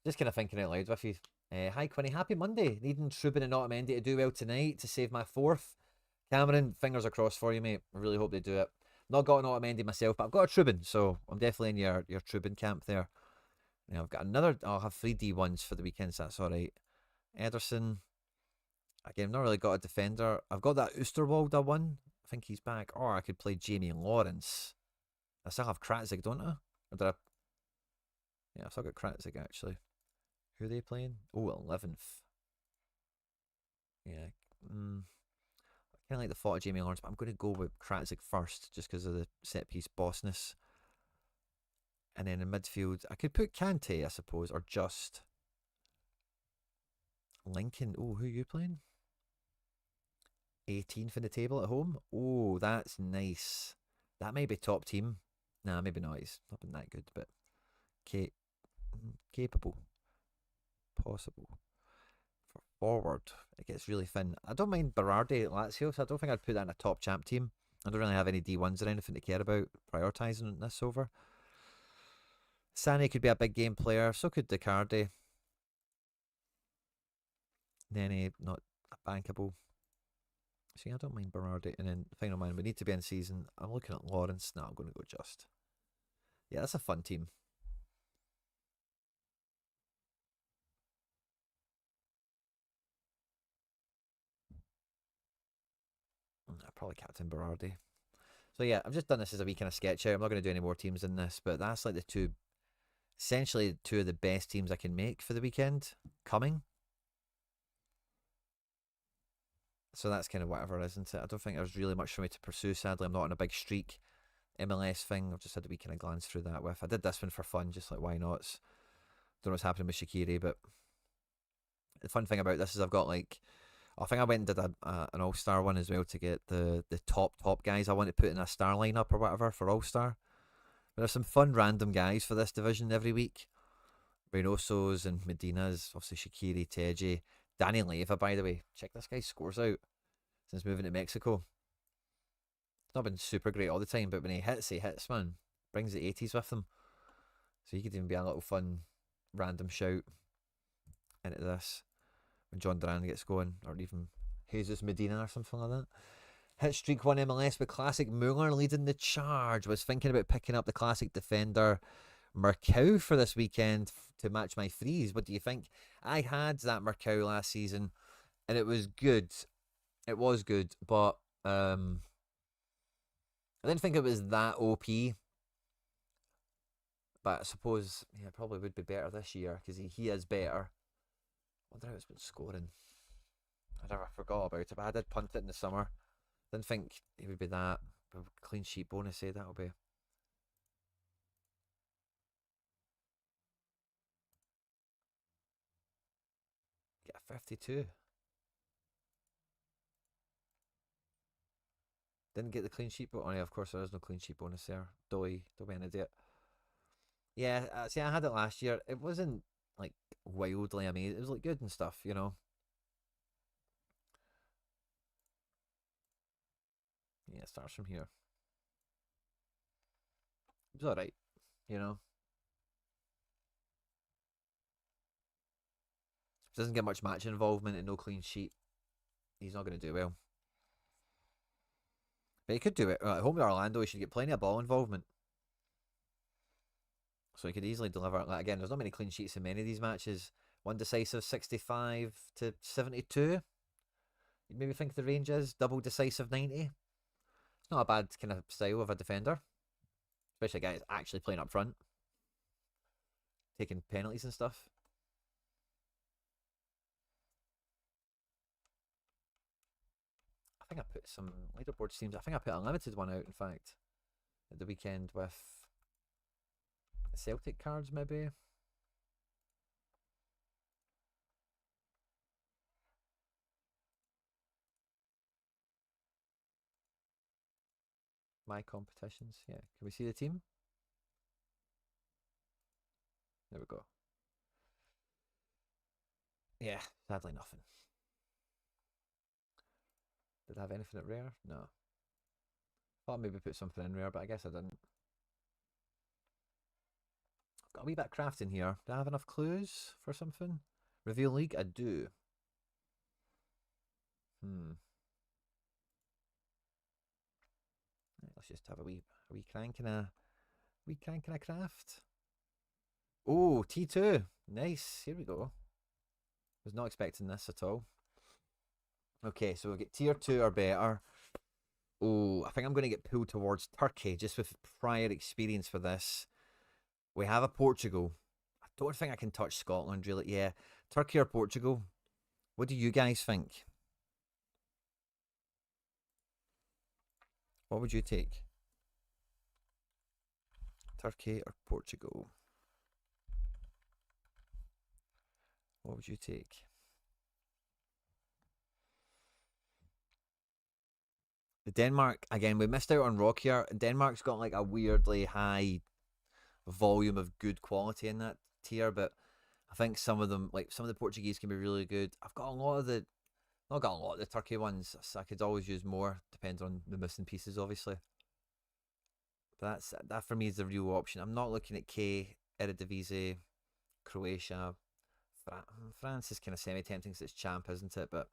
Just kind of thinking out loud with you. Hi, Quinny. Happy Monday. Needing Trubin and Otamendi to do well tonight to save my 4th. Cameron, fingers are crossed for you, mate. I really hope they do it. Not got an Otamendi myself, but I've got a Trubin, so I'm definitely in your Trubin camp there. Now I've got another. I'll have 3 D1s for the weekend, so that's all right. Ederson. Again, I've not really got a defender. I've got that Oosterwolde one. I think he's back. Or I could play Jamie Lawrence. I still have Kratzig, don't I? Or did I? Yeah, I've still got Kratzig actually. Who are they playing? Oh, 11th. Yeah. Kind of like the thought of Jamie Lawrence, but I'm going to go with Kratzik first just because of the set piece bossness. And then in midfield, I could put Kante, I suppose, or just Lincoln. Oh, who are you playing? 18th in the table at home. Oh, that's nice. That may be top team. Nah, maybe not. He's not been that good, but capable, possible. For forward, it gets really thin. I don't mind Berardi at Lazio, so I don't think I'd put that in a top champ team. I don't really have any D1s or anything to care about prioritising this over. Sane could be a big game player, so could Decardi. Nene, not bankable. See, I don't mind Berardi. And then final man, we need to be in season. I'm looking at Lawrence. No, I'm going to go just. Yeah, that's a fun team. Probably Captain Berardi. So yeah, I've just done this as a wee kind of sketch out. I'm not going to do any more teams in this, but that's like the two, essentially two of the best teams I can make for the weekend coming. So that's kind of whatever, isn't it? I don't think there's really much for me to pursue. Sadly, I'm not on a big streak MLS thing. I've just had a wee kind of glance through that with. I did this one for fun, just like why not? Don't know what's happening with Shaqiri, but the fun thing about this is I've got like, I think I went and did an All Star one as well to get the top guys I want to put in a star lineup or whatever for All Star. But there's some fun random guys for this division every week. Reynoso's and Medina's, obviously Shaqiri, Teji, Danny Leva, by the way. Check this guy's scores out since moving to Mexico. It's not been super great all the time, but when he hits, man. Brings the 80s with him. So he could even be a little fun random shout into this when John Duran gets going, or even Jesus Medina or something like that. Hit streak 1 MLS with classic Mueller leading the charge. Was thinking about picking up the classic defender Marcau for this weekend to match my freeze. What do you think? I had that Marcau last season and it was good. It was good, but I didn't think it was that OP. But I suppose probably would be better this year because he is better. I wonder how it's been scoring. I never forgot about it, but I did punt it in the summer. Didn't think it would be that. But clean sheet bonus, that'll be. Get a 52. Didn't get the clean sheet bonus. Oh, yeah, of course, there is no clean sheet bonus there. Don't be an idiot. Yeah, see, I had it last year. It wasn't like wildly amazing. It was like good and stuff, Yeah, it starts from here. It was alright, you know. Doesn't get much match involvement and no clean sheet. He's not going to do well. But he could do it. At home to Orlando, he should get plenty of ball involvement. So he could easily deliver. Like, again, there's not many clean sheets in many of these matches. One decisive 65 to 72. You'd maybe think the range is double decisive 90. It's not a bad kind of style of a defender. Especially a guy that's actually playing up front. Taking penalties and stuff. I think I put some leaderboard teams. I think I put a limited one out, in fact, at the weekend with Celtic cards, maybe. My competitions. Yeah. Can we see the team? There we go. Yeah, sadly nothing. Did I have anything at rare? No. Thought maybe put something in rare, but I guess I didn't. I've got a wee bit of crafting here. Do I have enough clues for something? Reveal League? I do. Let's just have a wee crank and a craft. Oh, T2. Nice. Here we go. Was not expecting this at all. Okay, so we get tier 2 or better. Oh, I think I'm going to get pulled towards Turkey just with prior experience for this. We have a Portugal. I don't think I can touch Scotland really. Yeah, Turkey or Portugal. What do you guys think? What would you take? Turkey or Portugal? What would you take? Denmark, again, we missed out on Rock here. Denmark's got like a weirdly high volume of good quality in that tier, but I think some of them, like some of the Portuguese, can be really good. I've got a lot of the, not got a lot of the Turkey ones. So I could always use more, depends on the missing pieces, obviously. But that for me is the real option. I'm not looking at K, Eredivisie, Croatia. France is kind of semi-tempting because it's champ, isn't it? But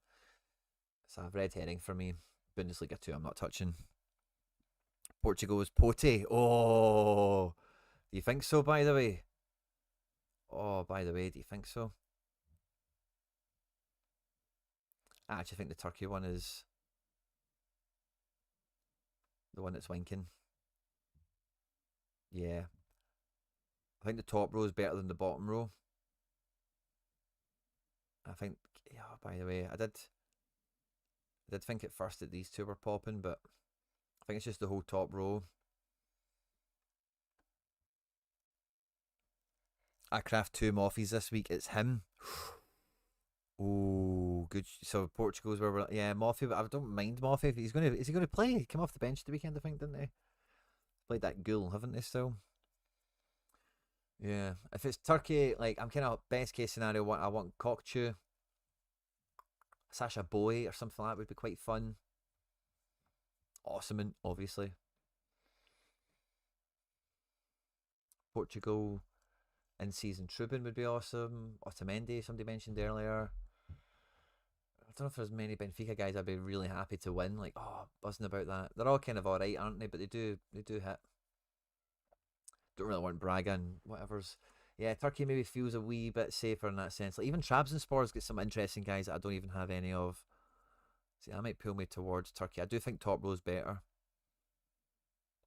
it's a red herring for me. Bundesliga 2, I'm not touching. Portugal is Pote. Oh, do you think so, by the way? Oh, by the way, do you think so? I actually think the Turkey one is the one that's winking. Yeah. I think the top row is better than the bottom row. I think, yeah, by the way, I did think at first that these two were popping, but I think it's just the whole top row. I craft 2 Moffies this week. It's him. Oh, good. So Portugal's where we're, yeah, Moffy, but I don't mind Moffy. Is he gonna play? He came off the bench the weekend, I think, didn't he? Played that ghoul, haven't they still? Yeah. If it's Turkey, like I'm kind of best case scenario. I want Kokchu, Sasha Boy, or something like that would be quite fun. Awesome, obviously. Portugal in season Trubin would be awesome. Otamendi, somebody mentioned earlier. I don't know if there's many Benfica guys I'd be really happy to win. Like, oh, buzzing about that. They're all kind of alright, aren't they? But they do hit. Don't really want Braga and whatever's. Yeah, Turkey maybe feels a wee bit safer in that sense. Like even Trabzonspor's got some interesting guys that I don't even have any of. See, that might pull me towards Turkey. I do think top row's better.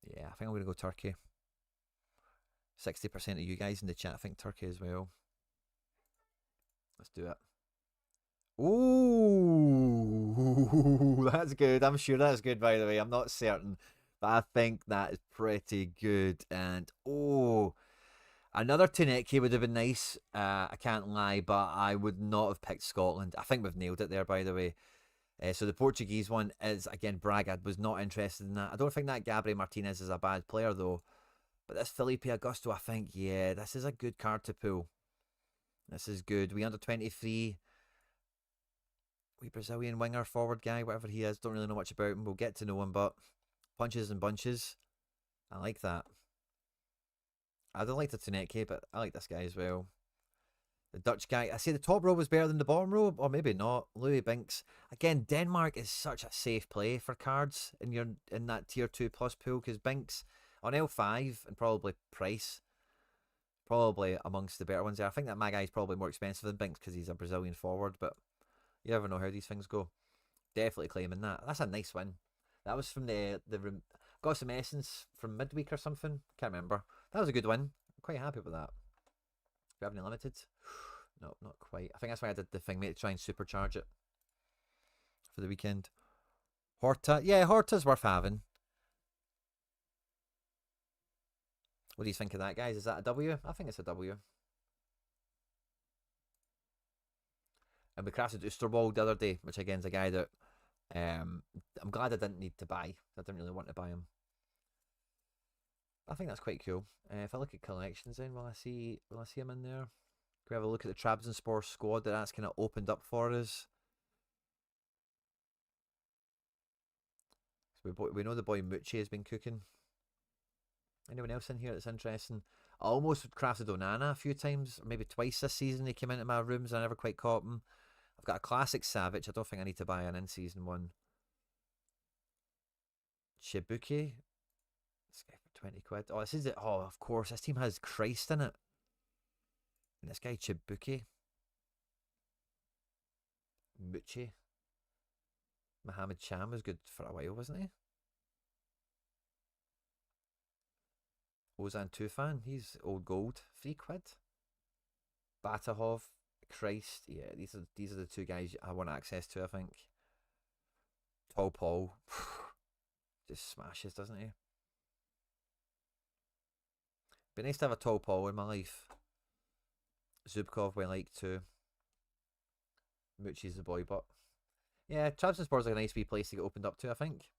Yeah, I think I'm gonna go Turkey. 60% of you guys in the chat think Turkey as well. Let's do it. Ooh, that's good. I'm sure that's good, by the way. I'm not certain, but I think that is pretty good. And another Tuneki would have been nice. I can't lie, but I would not have picked Scotland. I think we've nailed it there, by the way. So the Portuguese one is, again, Braga. Was not interested in that. I don't think that Gabriel Martinez is a bad player, though. But this Felipe Augusto, I think, yeah, this is a good card to pull. This is good. We under 23. We Brazilian winger, forward guy, whatever he is. Don't really know much about him. We'll get to know him, but punches and bunches. I like that. I don't like the Taneke, but I like this guy as well. The Dutch guy. I say the top row was better than the bottom row, or maybe not. Louis Binks. Again, Denmark is such a safe play for cards in that tier 2 plus pool because Binks on L5 and probably Price, probably amongst the better ones there. I think that my guy's probably more expensive than Binks because he's a Brazilian forward, but you never know how these things go. Definitely claiming that. That's a nice win. That was from got some essence from midweek or something. Can't remember. That was a good win. I'm quite happy with that. Do we have any limited? No, not quite. I think that's why I did the thing, mate, to try and supercharge it for the weekend. Horta. Yeah, Horta's worth having. What do you think of that, guys? Is that a W? I think it's a W. And we crafted Oosterwald the other day, which again is a guy that I'm glad I didn't need to buy. I didn't really want to buy him. I think that's quite cool. If I look at collections, then will I see him in there? Can we have a look at the Trabzonspor squad that's kind of opened up for us? So we know the boy Mucci has been cooking. Anyone else in here that's interesting? I almost crafted Onana a few times, maybe twice this season. He came into my rooms. I never quite caught him. I've got a classic Savage. I don't think I need to buy an in-season one. Shibuki. This guy for 20 quid. Oh, this is it. Oh, of course. This team has Christ in it. And this guy, Chibuki. Mucci. Mohamed Cham was good for a while, wasn't he? Ozan Tufan. He's old gold. 3 quid. Batahov. Christ. Yeah, these are the 2 guys I want access to, I think. Tall Paul. just smashes, doesn't he? Be nice to have a tall Paul in my life. Zubkov we like too. Moochie's the boy, but yeah, Trabzonspor's like a nice wee place to get opened up to, I think.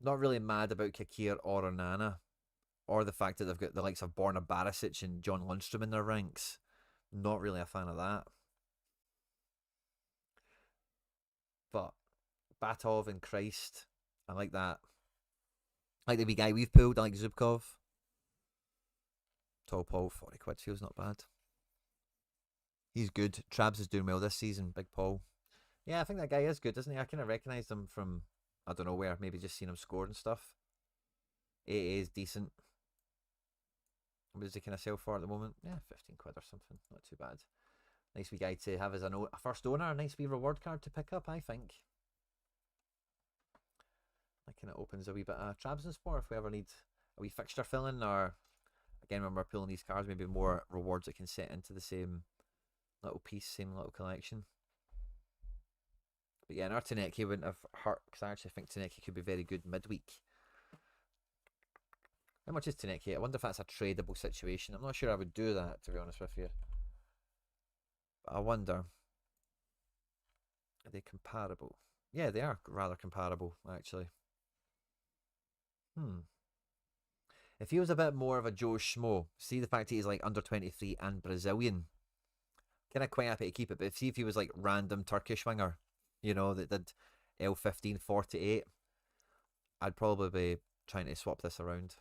Not really mad about Kakir or Onana, or the fact that they've got the likes of Borna Barisic and John Lundstrom in their ranks. Not really a fan of that. But Batov and Christ, I like that. I like the wee guy we've pulled, I like Zubkov. Tall Paul, 40 quid feels not bad. He's good. Trabs is doing well this season, Big Paul. Yeah, I think that guy is good, isn't he? I kind of recognised him from, I don't know where, maybe just seen him score and stuff. AA is decent. What does he kind of sell for at the moment? Yeah, 15 quid or something. Not too bad. Nice wee guy to have as a first owner. A nice wee reward card to pick up, I think. That kind of opens a wee bit of Trabzonspor if we ever need a wee fixture filling, or again when we're pulling these cards, maybe more rewards that can set into the same little piece, same little collection. But yeah, an Artaneki wouldn't have hurt, because I actually think Taneki could be very good midweek. How much is Taneki? I wonder if that's a tradable situation. I'm not sure I would do that, to be honest with you. But I wonder, are they comparable? Yeah, they are rather comparable, actually. If he was a bit more of a Joe Schmo, see the fact that he's like under 23 and Brazilian, kind of quite happy to keep it. But see if he was like random Turkish winger, you know, that did L15 48, I'd probably be trying to swap this around.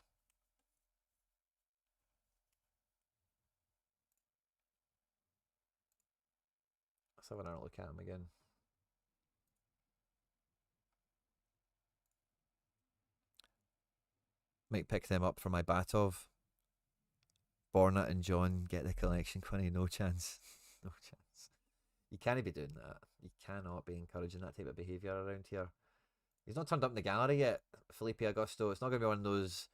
Let's have another look at him again. Might pick them up for my Batov. Borna and John get the collection. Quinny, no chance. No chance. You can't be doing that. You cannot be encouraging that type of behaviour around here. He's not turned up in the gallery yet, Felipe Augusto. It's not going to be one of those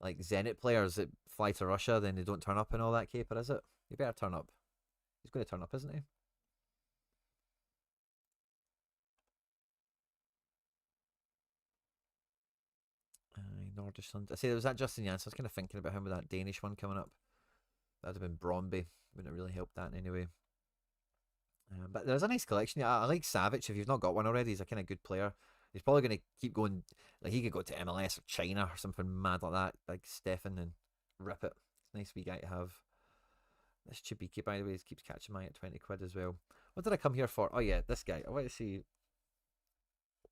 like Zenit players that fly to Russia, then they don't turn up and all that caper, is it? You better turn up. He's going to turn up, isn't he? Nordisland. I say, was that Justin Janssen? I was kind of thinking about him with that Danish one coming up. That'd have been Bromby. Wouldn't have really helped that in any way. But there's a nice collection. Yeah, I like Savic. If you've not got one already, he's a kind of good player. He's probably going to keep going. Like, he could go to MLS or China or something mad like that, like Stefan, and rip it. It's a nice wee guy to have. This Chibiki, by the way, keeps catching my at 20 quid as well. What did I come here for? Oh yeah, this guy. I want to see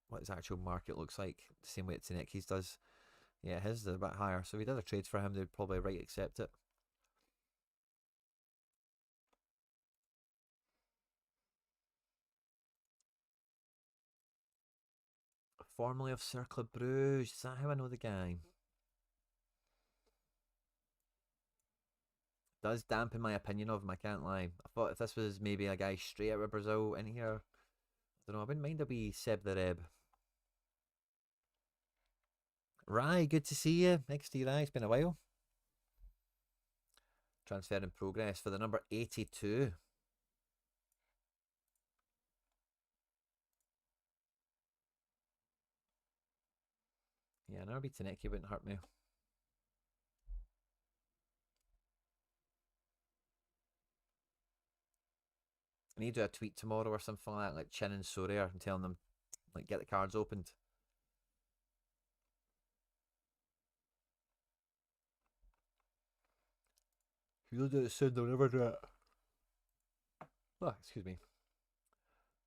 what his actual market looks like. The same way that Taneki's does. Yeah, his is a bit higher. So if we did a trade for him, they'd probably right accept it. Formerly of Cercle Bruges. Is that how I know the guy? Does dampen my opinion of him, I can't lie. I thought if this was maybe a guy straight out of Brazil in here, I don't know, I wouldn't mind a wee Seb the Reb. Rye, good to see you. Next to you, Rye. It's been a while. Transfer in progress for the number 82. Yeah, an RB Taneki wouldn't hurt me. I need to do a tweet tomorrow or something like that, like Chin and Sorare, and telling them, like, get the cards opened. If you don't do it soon, they'll never do it. Oh, excuse me.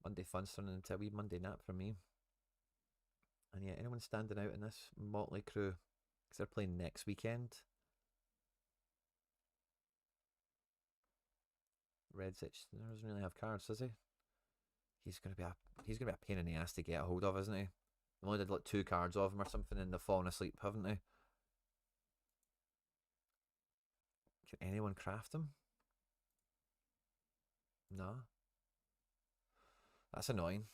Monday fun's turning into a wee Monday nap for me. And yeah, anyone standing out in this motley crew? Because they're playing next weekend. Redzic doesn't really have cards, does he? He's gonna be a pain in the ass to get a hold of, isn't he? They only did like 2 cards of him or something, and they've fallen asleep, haven't they? Can anyone craft him? No. That's annoying.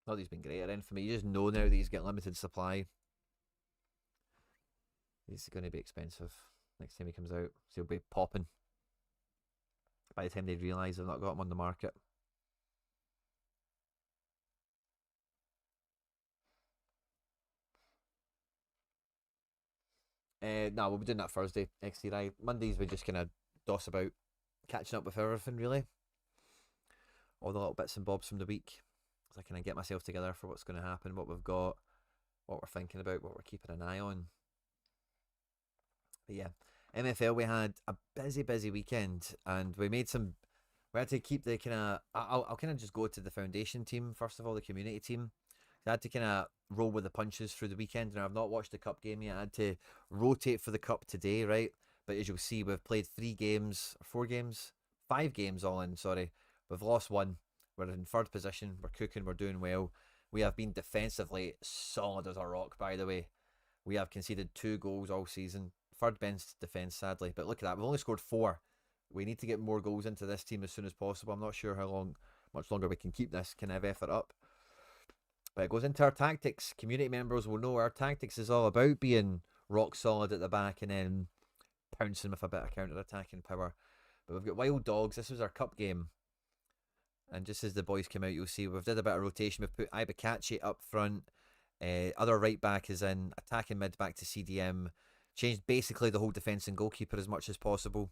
Not that he's been great at anything for me. You just know now that he's getting limited supply. He's going to be expensive next time he comes out. So he'll be popping. by the time they realise they've not got him on the market. No, we'll be doing that Thursday, XTI. Mondays we just kind of doss about, catching up with everything really, all the little bits and bobs from the week, so I kind of get myself together for what's going to happen, what we've got, what we're thinking about, what we're keeping an eye on. But yeah, MFL, we had a busy weekend, and we made some. We had to keep the kind of. I'll kind of just go to the foundation team first of all, the community team. I had to kind of roll with the punches through the weekend, and I've not watched the cup game yet. I had to rotate for the cup today, right? But as you'll see, we've played 3 games, 4 games, 5 games all in. Sorry, we've lost one. We're in third position. We're cooking. We're doing well. We have been defensively solid as a rock, by the way. We have conceded 2 goals all season. Third bench defence, sadly. But look at that. We've only scored 4. We need to get more goals into this team as soon as possible. I'm not sure much longer we can keep this kind of effort up. But it goes into our tactics. Community members will know our tactics is all about being rock solid at the back and then pouncing with a bit of counter-attacking power. But we've got Wild Dogs. This was our cup game. And just as the boys come out, you'll see we've did a bit of rotation. We've put Ibakachi up front. Other right back is in. Attacking mid back to CDM. Changed basically the whole defence and goalkeeper as much as possible.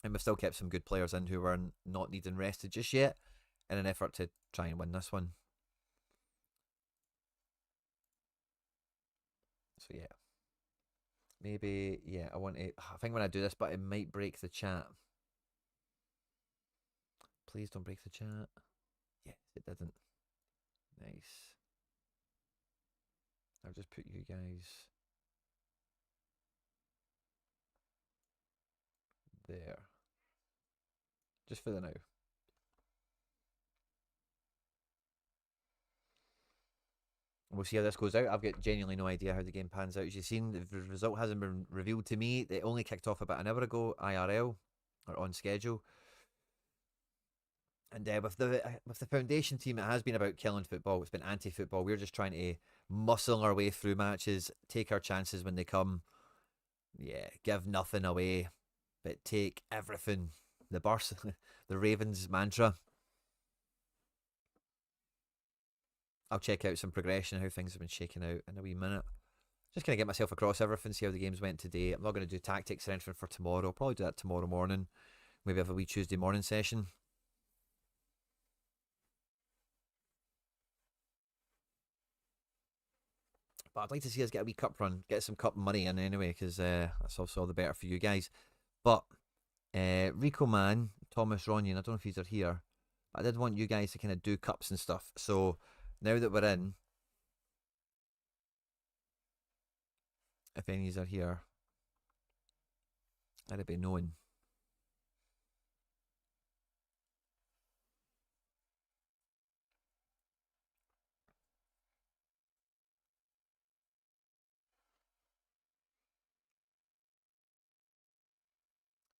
And we've still kept some good players in who are not needing rested just yet in an effort to try and win this one. So yeah. Maybe, yeah, I think when I do this, but it might break the chat. Please don't break the chat. Yes, it didn't. Nice. I'll just put you guys there. Just for the now. We'll see how this goes out. I've got genuinely no idea how the game pans out. As you've seen, the result hasn't been revealed to me. It only kicked off about an hour ago, IRL, or on schedule. And with the foundation team, it has been about killing football. It's been anti-football. We're just trying to muscle our way through matches, take our chances when they come. Yeah, give nothing away, but take everything. The the Ravens mantra. I'll check out some progression, how things have been shaking out in a wee minute. Just kind of get myself across everything, see how the games went today. I'm not going to do tactics or anything for tomorrow. I'll probably do that tomorrow morning. Maybe have a wee Tuesday morning session. But I'd like to see us get a wee cup run, get some cup money in anyway, because that's also all the better for you guys. But Rico Man, Thomas Ronyan, I don't know if these are here, but I did want you guys to kind of do cups and stuff. So now that we're in, if any are here, I'd be knowing.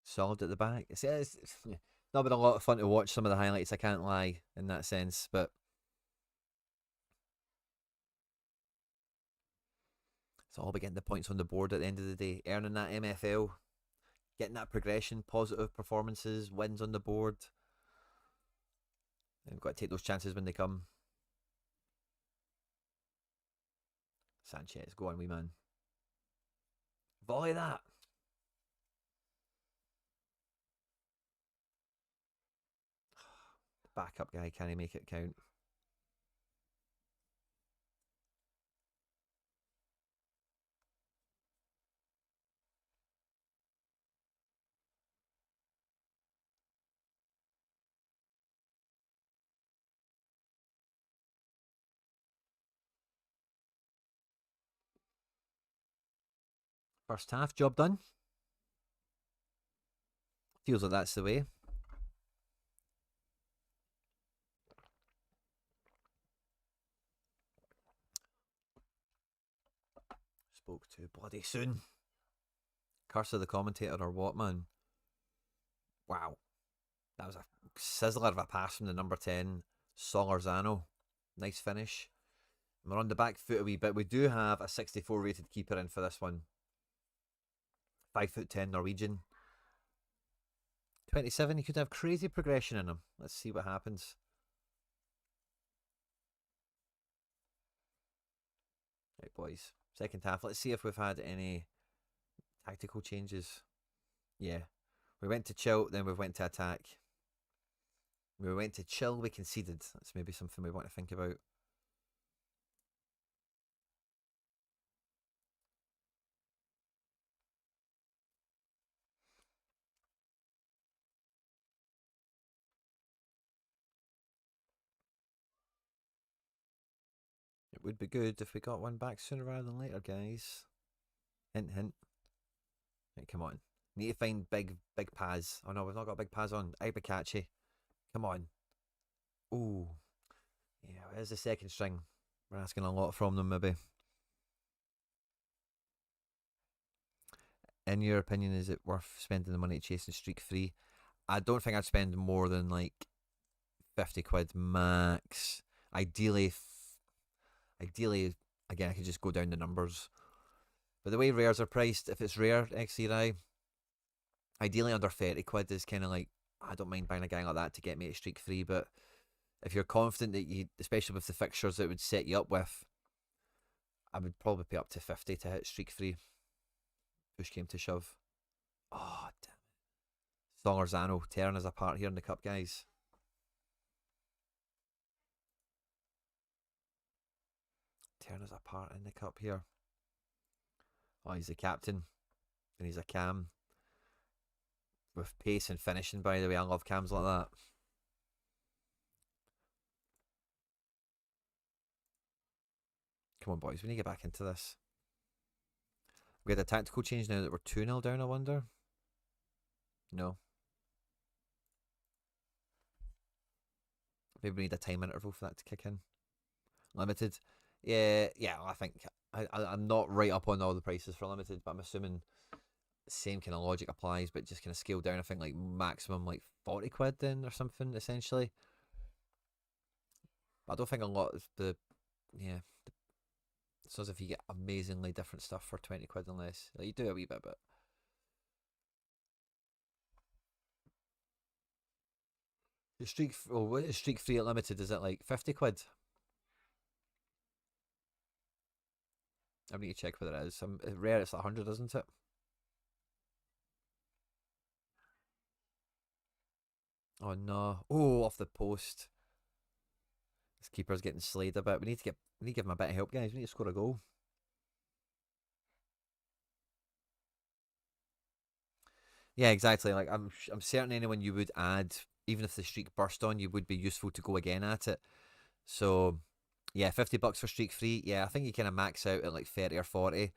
Solid at the back. It's not been a lot of fun to watch some of the highlights, I can't lie, in that sense, but it's all about getting the points on the board at the end of the day, earning that MFL, getting that progression, positive performances, wins on the board. And we've got to take those chances when they come. Sanchez, go on, wee man. Volley that. The backup guy, can he make it count? First half, job done. Feels like that's the way. Spoke too bloody soon. Curse of the commentator or what, man? Wow. That was a sizzler of a pass from the number 10, Solorzano. Nice finish. We're on the back foot a wee bit. We do have a 64 rated keeper in for this one. 5'10" Norwegian. 27, he could have crazy progression in him. Let's see what happens. Right, boys. Second half. Let's see if we've had any tactical changes. Yeah. We went to chill, then we went to attack. We went to chill, we conceded. That's maybe something we want to think about. It would be good if we got one back sooner rather than later, guys. Hint, hint. Right, come on. Need to find big Paz. Oh no, we've not got big Paz on. Ibakachi. Come on. Ooh. Yeah, where's the second string? We're asking a lot from them, maybe. In your opinion, is it worth spending the money chasing streak free? I don't think I'd spend more than like 50 quid max. Ideally, again, I could just go down the numbers. But the way rares are priced, if it's rare XCRI, ideally under 30 quid is kind of like, I don't mind buying a guy like that to get me at streak free, but if you're confident that you, especially with the fixtures that would set you up with, I would probably pay up to 50 to hit streak free. Push came to shove. Oh, damn it. Songerzano tearing us apart here in the cup, guys. Tearing us apart in the cup here. Oh, he's the captain. And he's a cam. With pace and finishing, by the way. I love cams like that. Come on, boys. We need to get back into this. We had a tactical change now that we're 2-0 down, I wonder. No. Maybe we need a time interval for that to kick in. Limited. Yeah, I think I'm not right up on all the prices for limited, but I'm assuming the same kind of logic applies, but just kind of scale down. I think like maximum like 40 quid then or something, essentially. But I don't think a lot of it's as if you get amazingly different stuff for 20 quid unless like, you do a wee bit, but the streak, what is streak free at limited? Is it like 50 quid? I need to check what it is. Rare, it's like 100, isn't it? Oh no! Oh, off the post. This keeper's getting slayed a bit. We need to give him a bit of help, guys. We need to score a goal. Yeah, exactly. Like I'm certain anyone you would add, even if the streak burst on, you would be useful to go again at it. So, yeah, $50 for streak free. Yeah, I think you kind of max out at like 30 or 40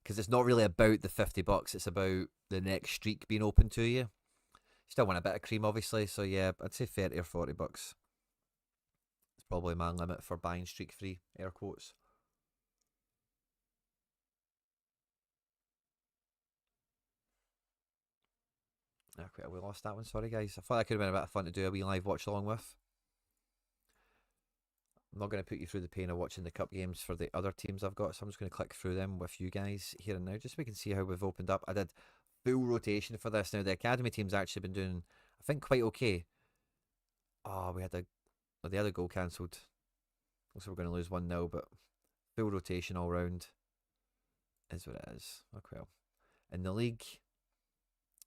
because it's not really about the $50. It's about the next streak being open to you. Still want a bit of cream, obviously. So yeah, I'd say 30 or $40. It's probably my limit for buying streak free. Air quotes. Okay, we lost that one. Sorry, guys. I thought that could have been a bit of fun to do a wee live watch along with. I'm not going to put you through the pain of watching the cup games for the other teams I've got, so I'm just going to click through them with you guys here and now, just so we can see how we've opened up. I did full rotation for this. Now, the academy team's actually been doing, I think, quite okay. Oh, the other goal cancelled. Looks like we're going to lose 1-0, but full rotation all round is what it is. Okay, well. In the league,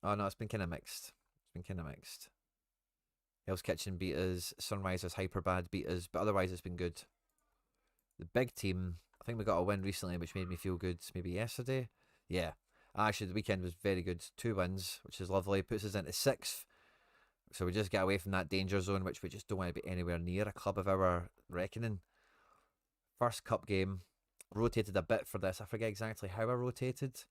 oh no, it's been kind of mixed. Hell's Kitchen beat us, Sunrisers Hyperbad beat us, but otherwise it's been good. The big team, I think we got a win recently, which made me feel good. Maybe yesterday? Yeah. Actually, the weekend was very good. 2 wins, which is lovely. Puts us into 6th. So we just get away from that danger zone, which we just don't want to be anywhere near a club of our reckoning. First cup game. Rotated a bit for this. I forget exactly how I rotated.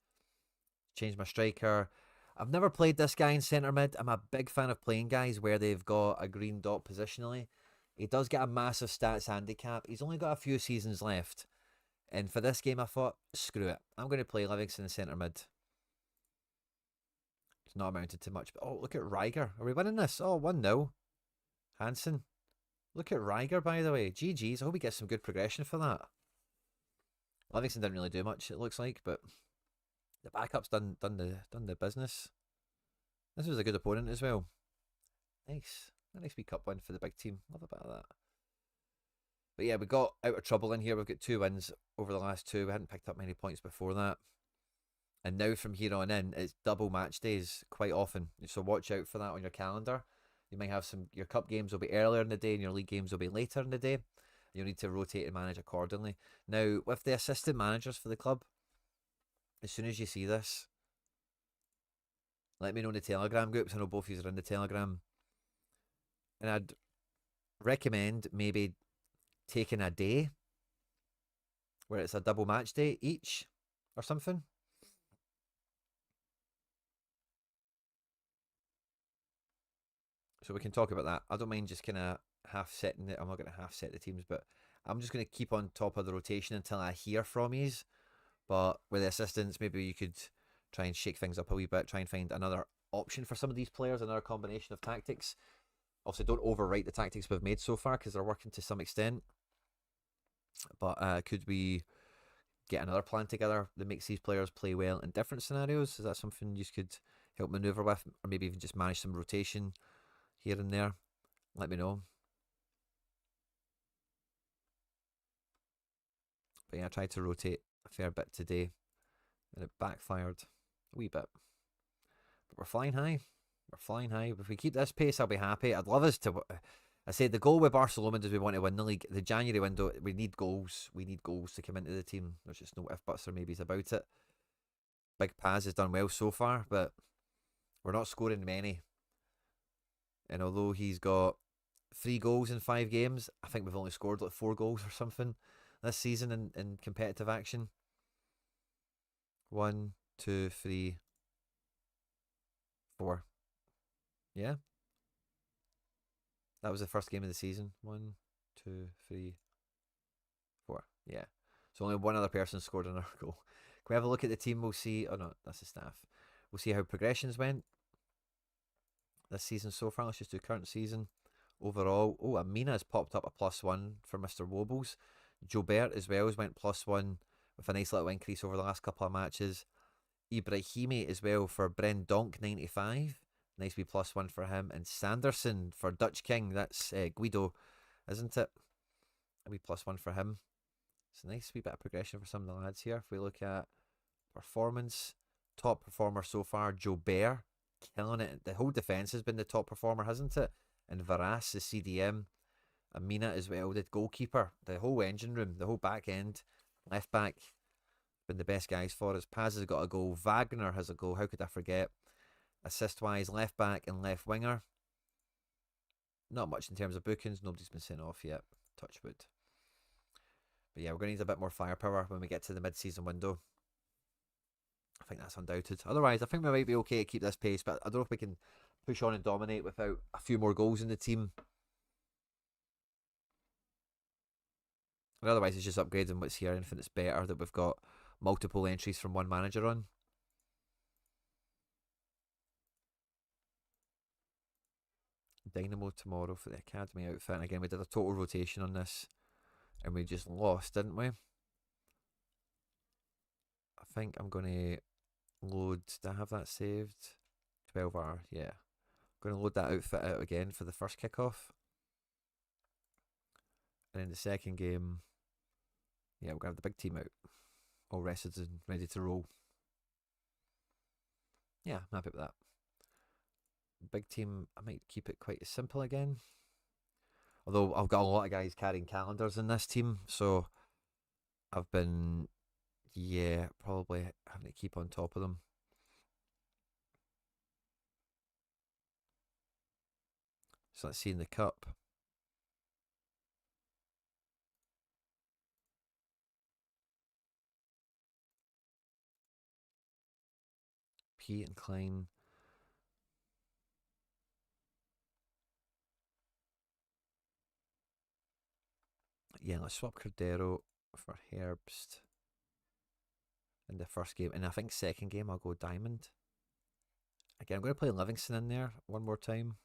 Changed my striker. I've never played this guy in centre mid. I'm a big fan of playing guys where they've got a green dot positionally. He does get a massive stats handicap. He's only got a few seasons left. And for this game, I thought, screw it. I'm going to play Livingston in centre mid. It's not amounted to much. But oh, look at Riger. Are we winning this? Oh, 1-0. Hansen. Look at Riger, by the way. GG's. I hope we get some good progression for that. Livingston didn't really do much, it looks like, but the backup's done the business. This was a good opponent as well. Nice. A nice wee cup win for the big team. Love a bit of that. But yeah, we got out of trouble in here. We've got 2 wins over the last 2. We hadn't picked up many points before that. And now from here on in, it's double match days quite often. So watch out for that on your calendar. You might have your cup games will be earlier in the day and your league games will be later in the day. You'll need to rotate and manage accordingly. Now, with the assistant managers for the club, as soon as you see this, let me know in the Telegram groups. I know both of you are in the Telegram. And I'd recommend maybe taking a day where it's a double match day each or something. So we can talk about that. I don't mind just kind of half setting it. I'm not going to half set the teams, but I'm just going to keep on top of the rotation until I hear from yous. But with the assistants, maybe you could try and shake things up a wee bit, try and find another option for some of these players, another combination of tactics. Also, don't overwrite the tactics we've made so far because they're working to some extent. But could we get another plan together that makes these players play well in different scenarios? Is that something you could help maneuver with? Or maybe even just manage some rotation here and there? Let me know. But yeah, I tried to rotate a fair bit today and it backfired a wee bit. But we're flying high. We're flying high. If we keep this pace, I'll be happy. I'd love us to. I said the goal with Barcelona is we want to win the league. The January window, we need goals. We need goals to come into the team. There's just no if buts or maybes about it. Big Paz has done well so far, but we're not scoring many. And although he's got 3 goals in 5 games, I think we've only scored like 4 goals or something this season in competitive action. 1, 2, 3, 4. Yeah. That was the first game of the season. 1, 2, 3, 4. Yeah. So only one other person scored another goal. Can we have a look at the team? We'll see. Oh no, that's the staff. We'll see how progressions went this season so far. Let's just do current season. Overall, Amina has popped up a +1 for Mr. Wobbles. Jobert as well has went +1 with a nice little increase over the last couple of matches. Ibrahimi as well for Bren Donk 95. Nice wee +1 for him. And Sanderson for Dutch King. That's Guido, isn't it? A wee +1 for him. It's a nice wee bit of progression for some of the lads here. If we look at performance, top performer so far, Jobert, killing it. The whole defence has been the top performer, hasn't it? And Varas, the CDM. Amina as well, the goalkeeper. The whole engine room, the whole back end, left back, been the best guys for us. Paz has got a goal. Wagner has a goal. How could I forget? Assist wise, left back and left winger. Not much in terms of bookings. Nobody's been sent off yet. Touch wood. But yeah, we're going to need a bit more firepower when we get to the mid-season window. I think that's undoubted. Otherwise, I think we might be okay to keep this pace, but I don't know if we can push on and dominate without a few more goals in the team. But otherwise, it's just upgrading what's here. Anything that's better that we've got multiple entries from one manager on. Dynamo tomorrow for the academy outfit. And again, we did a total rotation on this. And we just lost, didn't we? I think I'm going to load. Do I have that saved? 12 hour, yeah. I'm going to load that outfit out again for the first kickoff. And in the second game, yeah, we're going to have the big team out. All rested and ready to roll. Yeah, I'm happy with that. Big team, I might keep it quite simple again. Although I've got a lot of guys carrying calendars in this team, so I've been, yeah, probably having to keep on top of them. So let's see in the cup. Pete and Klein. Yeah, let's swap Cordero for Herbst in the first game. And I think second game I'll go Diamond. Again, I'm going to play Livingston in there one more time.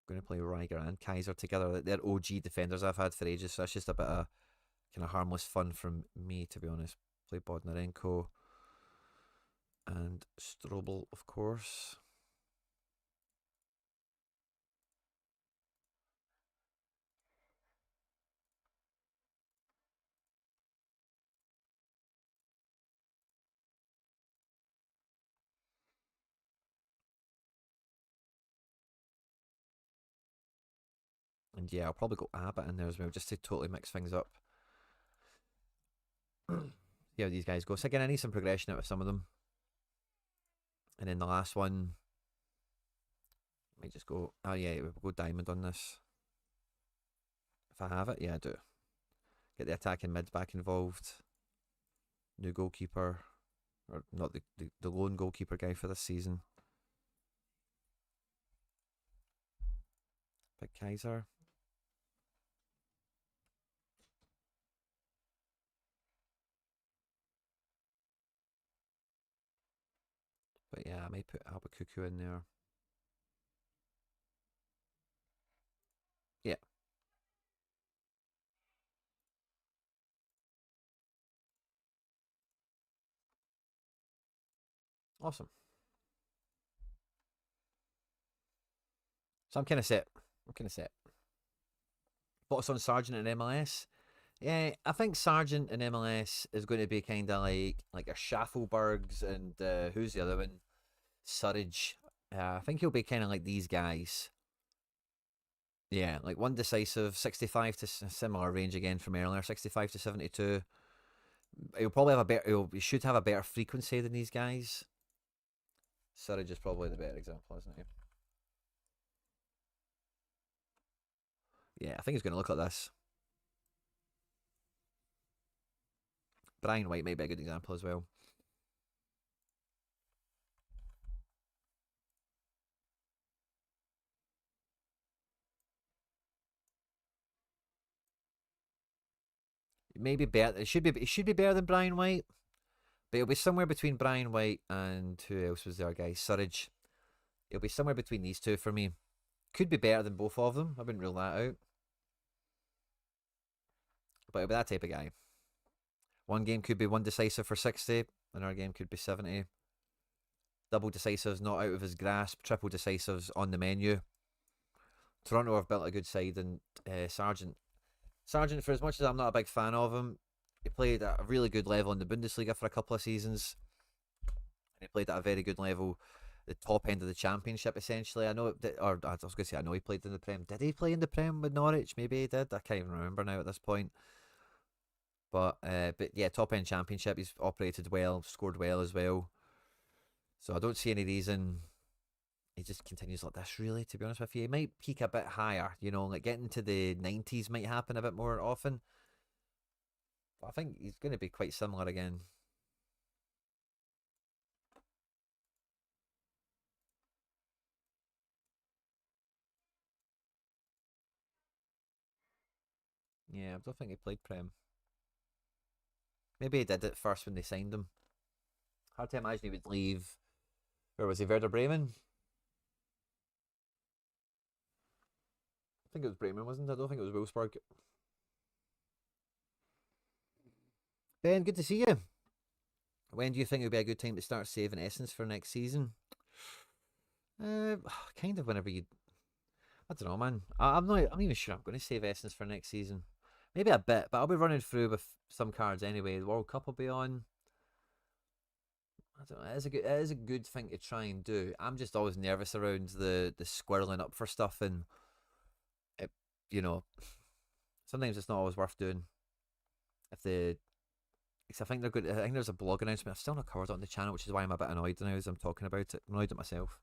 going to play Riger and Kaiser together. They're OG defenders I've had for ages, so that's just a bit of kind of harmless fun from me, to be honest. Play Bodnarenko and Strobel, of course. And yeah, I'll probably go Abbott in there as well, just to totally mix things up. See how these guys go. So again, I need some progression out of some of them. And then the last one, might just go, oh yeah, we'll go diamond on this. If I have it, yeah, I do. Get the attacking mid back involved. New goalkeeper, or not the lone goalkeeper guy for this season. Pick Kaiser. But yeah, I may put Albert Cuckoo in there. Yeah. Awesome. So I'm kind of set. I'm kind of set. Thoughts on Sargent and MLS? Yeah, I think Sargent and MLS is going to be kind of like a Schaffelbergs and who's the other one? Surridge. I think he'll be kind of like these guys. Yeah, like one decisive, 65 to similar range again from earlier, 65 to 72. He'll probably have a better. He should have a better frequency than these guys. Surridge is probably the better example, isn't he? Yeah, I think he's going to look like this. Brian White might be a good example as well. Maybe better. It should be. It should be better than Brian White, but it'll be somewhere between Brian White and who else was there, guy? Surridge. It'll be somewhere between these two for me. Could be better than both of them. I wouldn't rule that out. But it'll be that type of guy. One game could be one decisive for 60, another game could be 70. Double decisives not out of his grasp, triple decisives on the menu. Toronto have built a good side, and Sargent. Sargent, for as much as I'm not a big fan of him, he played at a really good level in the Bundesliga for a couple of seasons. And he played at a very good level, the top end of the championship, essentially. I know, or I was going to say, I know he played in the Prem. Did he play in the Prem with Norwich? Maybe he did. I can't even remember now at this point. But yeah, top end championship. He's operated well, scored well as well. So I don't see any reason he just continues like this. Really, to be honest with you, he might peak a bit higher. You know, like getting to the 90s might happen a bit more often. But I think he's going to be quite similar again. Yeah, I don't think he played Prem. Maybe he did it first when they signed him. Hard to imagine he would leave. Where was he? Werder Bremen? I think it was Bremen, wasn't it? I don't think it was Wolfsburg. Ben, good to see you. When do you think it would be a good time to start saving essence for next season? Kind of whenever you. I don't know, man. I'm not. I'm not even sure I'm going to save essence for next season. Maybe a bit, but I'll be running through with some cards anyway. The World Cup will be on. I don't know. It is a good thing to try and do. I'm just always nervous around the squirreling up for stuff, and it, you know, sometimes it's not always worth doing. If the Because I think they're good. I think there's a blog announcement. I've still not covered it on the channel, which is why I'm a bit annoyed now as I'm talking about it. I'm annoyed at myself.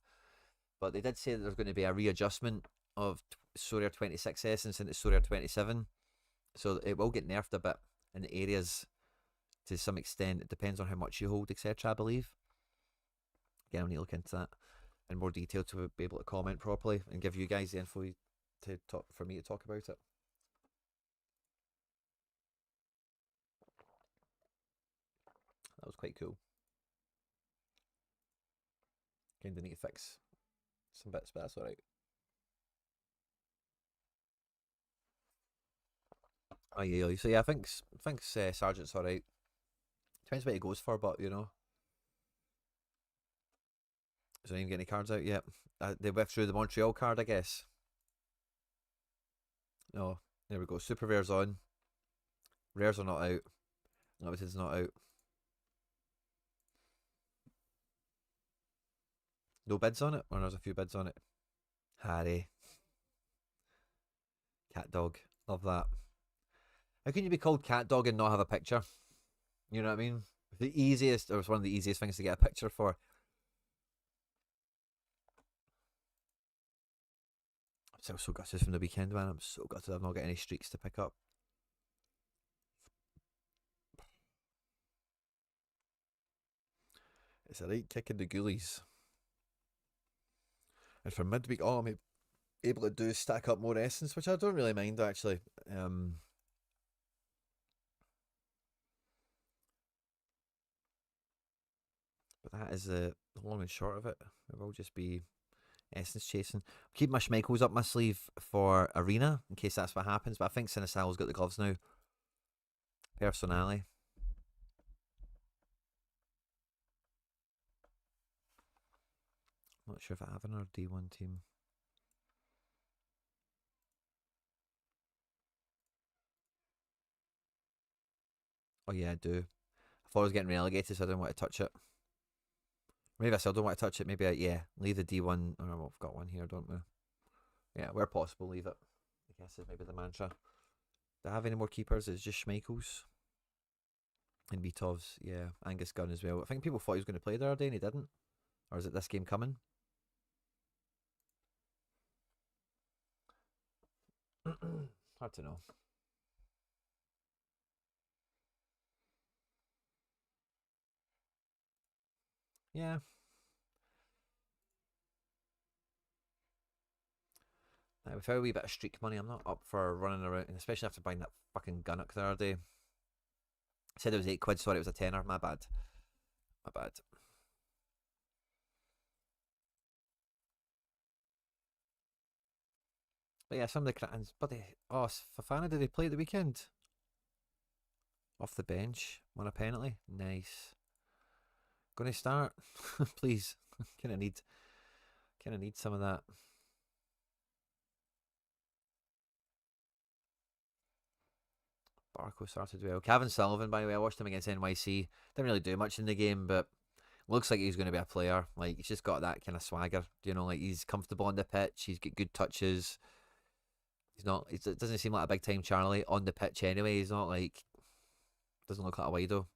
But they did say that there's going to be a readjustment of Sorare 26 Essence into Sorare 27. So it will get nerfed a bit in the areas to some extent. It depends on how much you hold, etc. I believe. Again, I'll need to look into that in more detail to be able to comment properly and give you guys the info to talk for me to talk about it. That was quite cool. Kind of need to fix some bits, but that's alright. Oh yeah, so yeah, I think Sargent's all right. Depends what he goes for, but is there even getting any cards out yet? They withdrew the Montreal card, I guess. No, there we go. Super rares on. Rares are not out. Limited's not out. No bids on it, or there's a few bids on it. Harry, cat dog, love that. How can you be called cat dog and not have a picture? You know what I mean? The easiest, or it's one of the easiest things to get a picture for. I'm so gutted from the weekend, man. I'm so gutted I've not got any streaks to pick up. It's a right kick in the ghoulies. And for midweek, all I'm able to do is stack up more essence, which I don't really mind actually. But that is the long and short of it. It will just be essence chasing. Keep my Schmeichels up my sleeve for Arena in case that's what happens. But I think Sinisal's got the gloves now. Personally. Not sure if I have another D1 team. Oh yeah, I do. I thought I was getting relegated, so I didn't want to touch it. Maybe I still don't want to touch it. Maybe leave the D1. Oh, we've got one here, don't we? Yeah, where possible, leave it. I guess is maybe the mantra. Do I have any more keepers? It's just Schmeichels. And Beatovs, yeah. Angus Gunn as well. I think people thought he was going to play the other day and he didn't. Or is it this game coming? Hard to know. Yeah. Now, without a wee bit of streak money, I'm not up for running around, and especially after buying that fucking Gunnock the other day. I said it was £8, sorry, it was a tenner. My bad. My bad. But yeah, some of the Cratans, buddy. Oh, Fafana, did he play at the weekend? Off the bench, won a penalty. Nice. Going to start, please. Kind of need some of that. Barco started well. Kevin Sullivan, by the way, I watched him against NYC. Didn't really do much in the game, but looks like he's going to be a player. Like he's just got that kind of swagger. Like he's comfortable on the pitch. He's got good touches. He's not. It doesn't seem like a big time Charlie on the pitch anyway. He's not like. Doesn't look like a wido.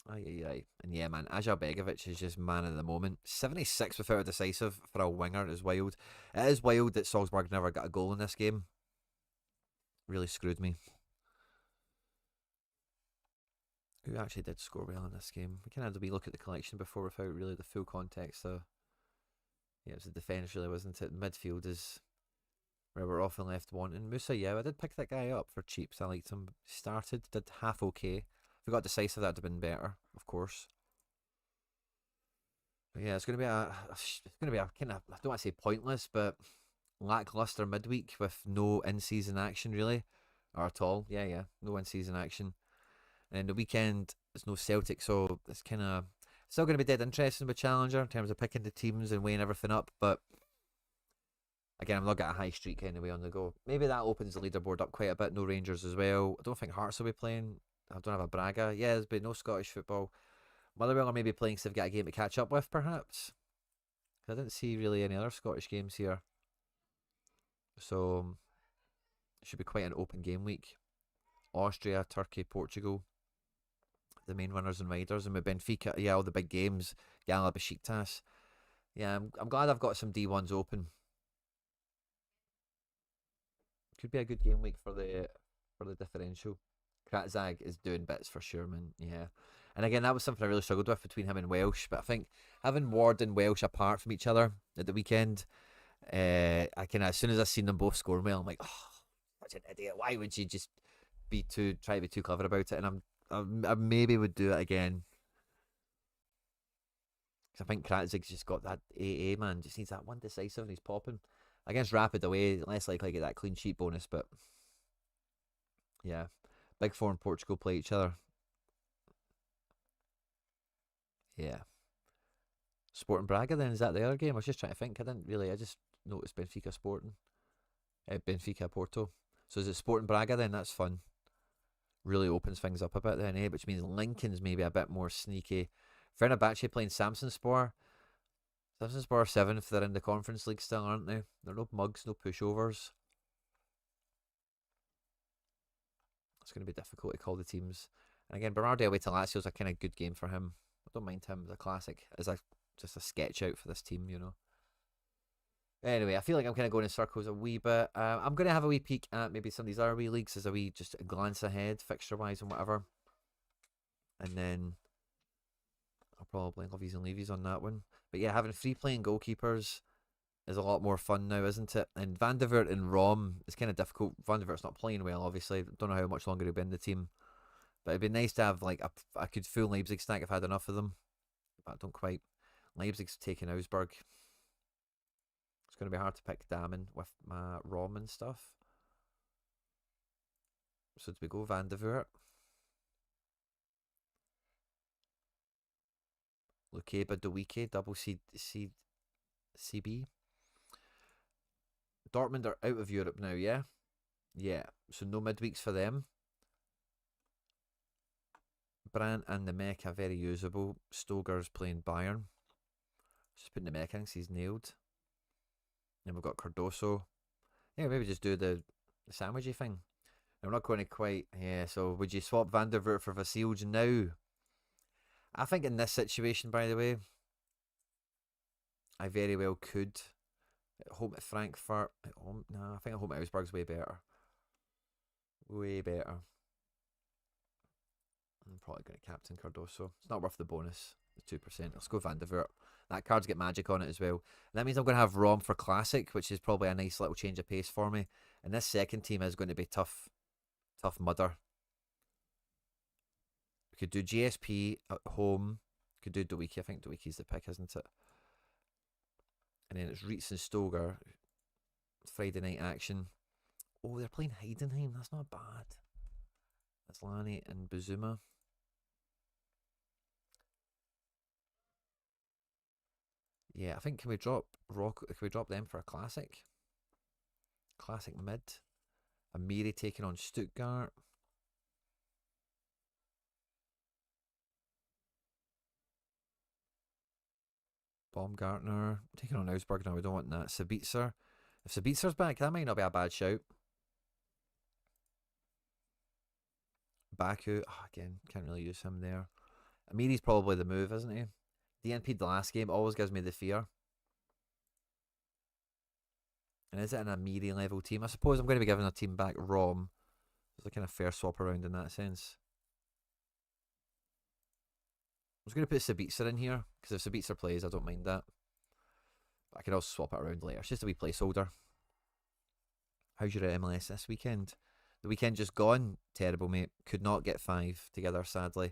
Aye. And yeah, man, Ajar Begovic is just man of the moment. 76 without a decisive for a winger is wild. It is wild that Salzburg never got a goal in this game. Really screwed me. Who actually did score well in this game? We can have a wee look at the collection before without really the full context. Yeah, it was the defence really, wasn't it? Midfield is where we're often left wanting. Musa, yeah, I did pick that guy up for cheap, so I liked him. Started, did half okay. If we got decisive, that'd have been better, of course. But yeah, it's going to be a kind of, I don't want to say pointless, but lackluster midweek with no in-season action really, or at all. Yeah, no in-season action. And the weekend there's no Celtic, so it's kind of still going to be dead interesting with Challenger in terms of picking the teams and weighing everything up. But again, I'm not got a high streak anyway on the go. Maybe that opens the leaderboard up quite a bit. No Rangers as well. I don't think Hearts will be playing. I don't have a Braga. Yeah, there's been no Scottish football. Motherwell are maybe playing so they've got a game to catch up with, perhaps. I didn't see really any other Scottish games here. So it should be quite an open game week. Austria, Turkey, Portugal, the main runners and riders, and with Benfica, yeah, all the big games. Gala, Besiktas. Yeah, I'm glad I've got some D1s open. Could be a good game week for the differential. Kratzag is doing bits for sure, man. Yeah. And again, that was something I really struggled with between him and Welsh. But I think having Ward and Welsh apart from each other at the weekend, I can as soon as I seen them both scoring well, I'm like, oh, such an idiot. Why would you just try to be too clever about it? And I maybe would do it again. Because I think Kratzig's just got that AA, man. Just needs that one decisive and he's popping. Against Rapid away, less likely to get that clean sheet bonus, but yeah. Big Four and Portugal play each other. Yeah. Sporting Braga then, is that the other game? I was just trying to think. I just noticed Benfica Sporting. Benfica Porto. So is it Sporting Braga then? That's fun. Really opens things up a bit then, eh? Which means Lincoln's maybe a bit more sneaky. Fenerbahce playing Samsunspor. Samsunspor are 7th. They're in the Conference League still, aren't they? They're no mugs, no pushovers. It's going to be difficult to call the teams. And again, Bernardo away to Lazio is a kind of good game for him. I don't mind him as a classic, just a sketch out for this team, you know. Anyway, I feel like I'm kind of going in circles a wee bit. I'm going to have a wee peek at maybe some of these other wee leagues as a wee just a glance ahead, fixture-wise and whatever. And then I'll probably lovies and leavies on that one. But yeah, having free-playing goalkeepers is a lot more fun now, isn't it? And Van de Voort and Rom is kind of difficult. Van de Voort's not playing well, obviously. Don't know how much longer he'll be in the team. But it'd be nice to have like a good full Leipzig stack if I had enough of them. But I don't quite. Leipzig's taking Augsburg. It's going to be hard to pick Damen with my ROM and stuff. So do we go Van de Voort? Lukeba Dewike, double CB. Dortmund are out of Europe now, yeah? Yeah, so no midweeks for them. Brandt and the Mech are very usable. Stoger's playing Bayern. Just putting the Mech in, he's nailed. Then we've got Cardoso. Yeah, maybe just do the sandwichy thing. I'm not going to quite. Yeah, so would you swap Van der Voort for Vasilj now? I think in this situation, by the way, I very well could. At home at Frankfurt. At home, nah, I think at home at Augsburg's way better. Way better. I'm probably going to captain Cardoso. It's not worth the bonus. The 2%. Let's go Van der Voort. That card's got magic on it as well. And that means I'm going to have Rom for Classic, which is probably a nice little change of pace for me. And this second team is going to be tough mudder. We could do GSP at home. Could do Dewiki. I think Dewiki's the pick, isn't it? And then it's Reitz and Stoger. Friday night action. Oh, they're playing Heidenheim. That's not bad. That's Lani and Bazuma. Yeah, I think can we drop them for a classic? Classic mid. Amiri taking on Stuttgart. Baumgartner taking on Augsburg. No, we don't want that. Sabitzer. If Sabitzer's back, that might not be a bad shout. Baku. Oh, again, can't really use him there. Amiri's probably the move, isn't he? DNP'd the last game. Always gives me the fear. And is it an Amiri level team? I suppose I'm going to be giving a team back Rom. It's a kind of fair swap around in that sense. I was going to put Sabitzer in here, because if Sabitzer plays, I don't mind that. But I can also swap it around later. It's just a wee placeholder. How's your MLS this weekend? The weekend just gone. Terrible, mate. Could not get 5 together, sadly.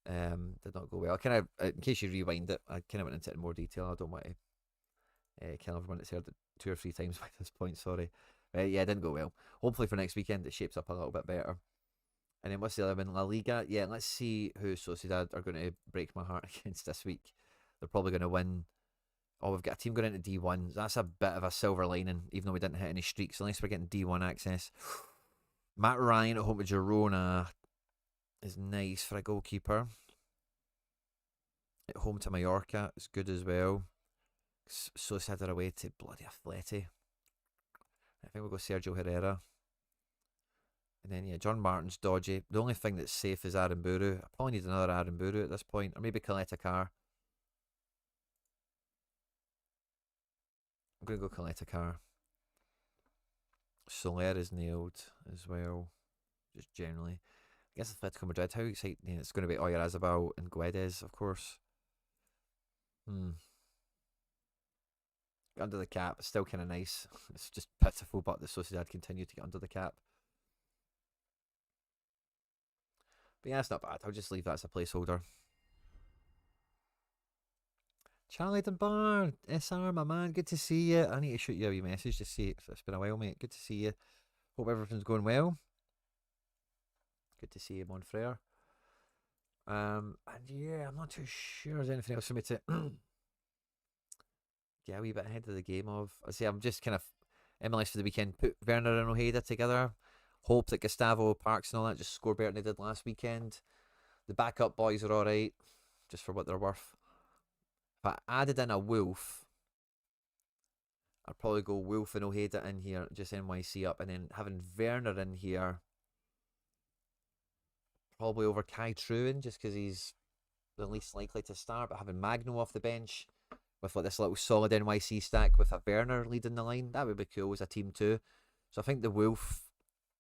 Did not go well. In case you rewind it, I kind of went into it in more detail. I don't want to kill everyone that's heard it 2 or 3 times by this point, sorry. Yeah, it didn't go well. Hopefully for next weekend it shapes up a little bit better. And then what's the other one? La Liga. Yeah, let's see who Sociedad are going to break my heart against this week. They're probably going to win. Oh, we've got a team going into D1. That's a bit of a silver lining, even though we didn't hit any streaks. At least we're getting D1 access. Matt Ryan at home to Girona is nice for a goalkeeper. At home to Mallorca is good as well. Sociedad are away to bloody Atleti. I think we'll go Sergio Herrera. And then, yeah, John Martin's dodgy. The only thing that's safe is Aaron Buru. I probably need another Aaron Buru at this point. Or maybe Coletta Carr. I'm going to go Coletta Carr. Soler is nailed as well. Just generally. I guess Atletico Madrid. How exciting. Yeah, it's going to be Oyarzabal and Guedes, of course. Under the cap. It's still kind of nice. It's just pitiful, but the Sociedad continue to get under the cap. But yeah, it's not bad. I'll just leave that as a placeholder. Charlie Dunbar, SR, my man, good to see you. I need to shoot you a wee message to see it's been a while, mate. Good to see you. Hope everything's going well. Good to see you, Monfrere. And yeah, I'm not too sure there's anything else for me to get a wee bit ahead of the game of. I say I'm just kind of MLS for the weekend. Put Werner and Ojeda together. Hope that Gustavo Parks and all that just score better than they did last weekend. The backup boys are all right, just for what they're worth. If I added in a Wolf, I'd probably go Wolf and Ojeda in here, just NYC up, and then having Werner in here, probably over Kai Truin, just because he's the least likely to start. But having Magno off the bench with like this little solid NYC stack with a Werner leading the line, that would be cool as a team two. So I think the Wolf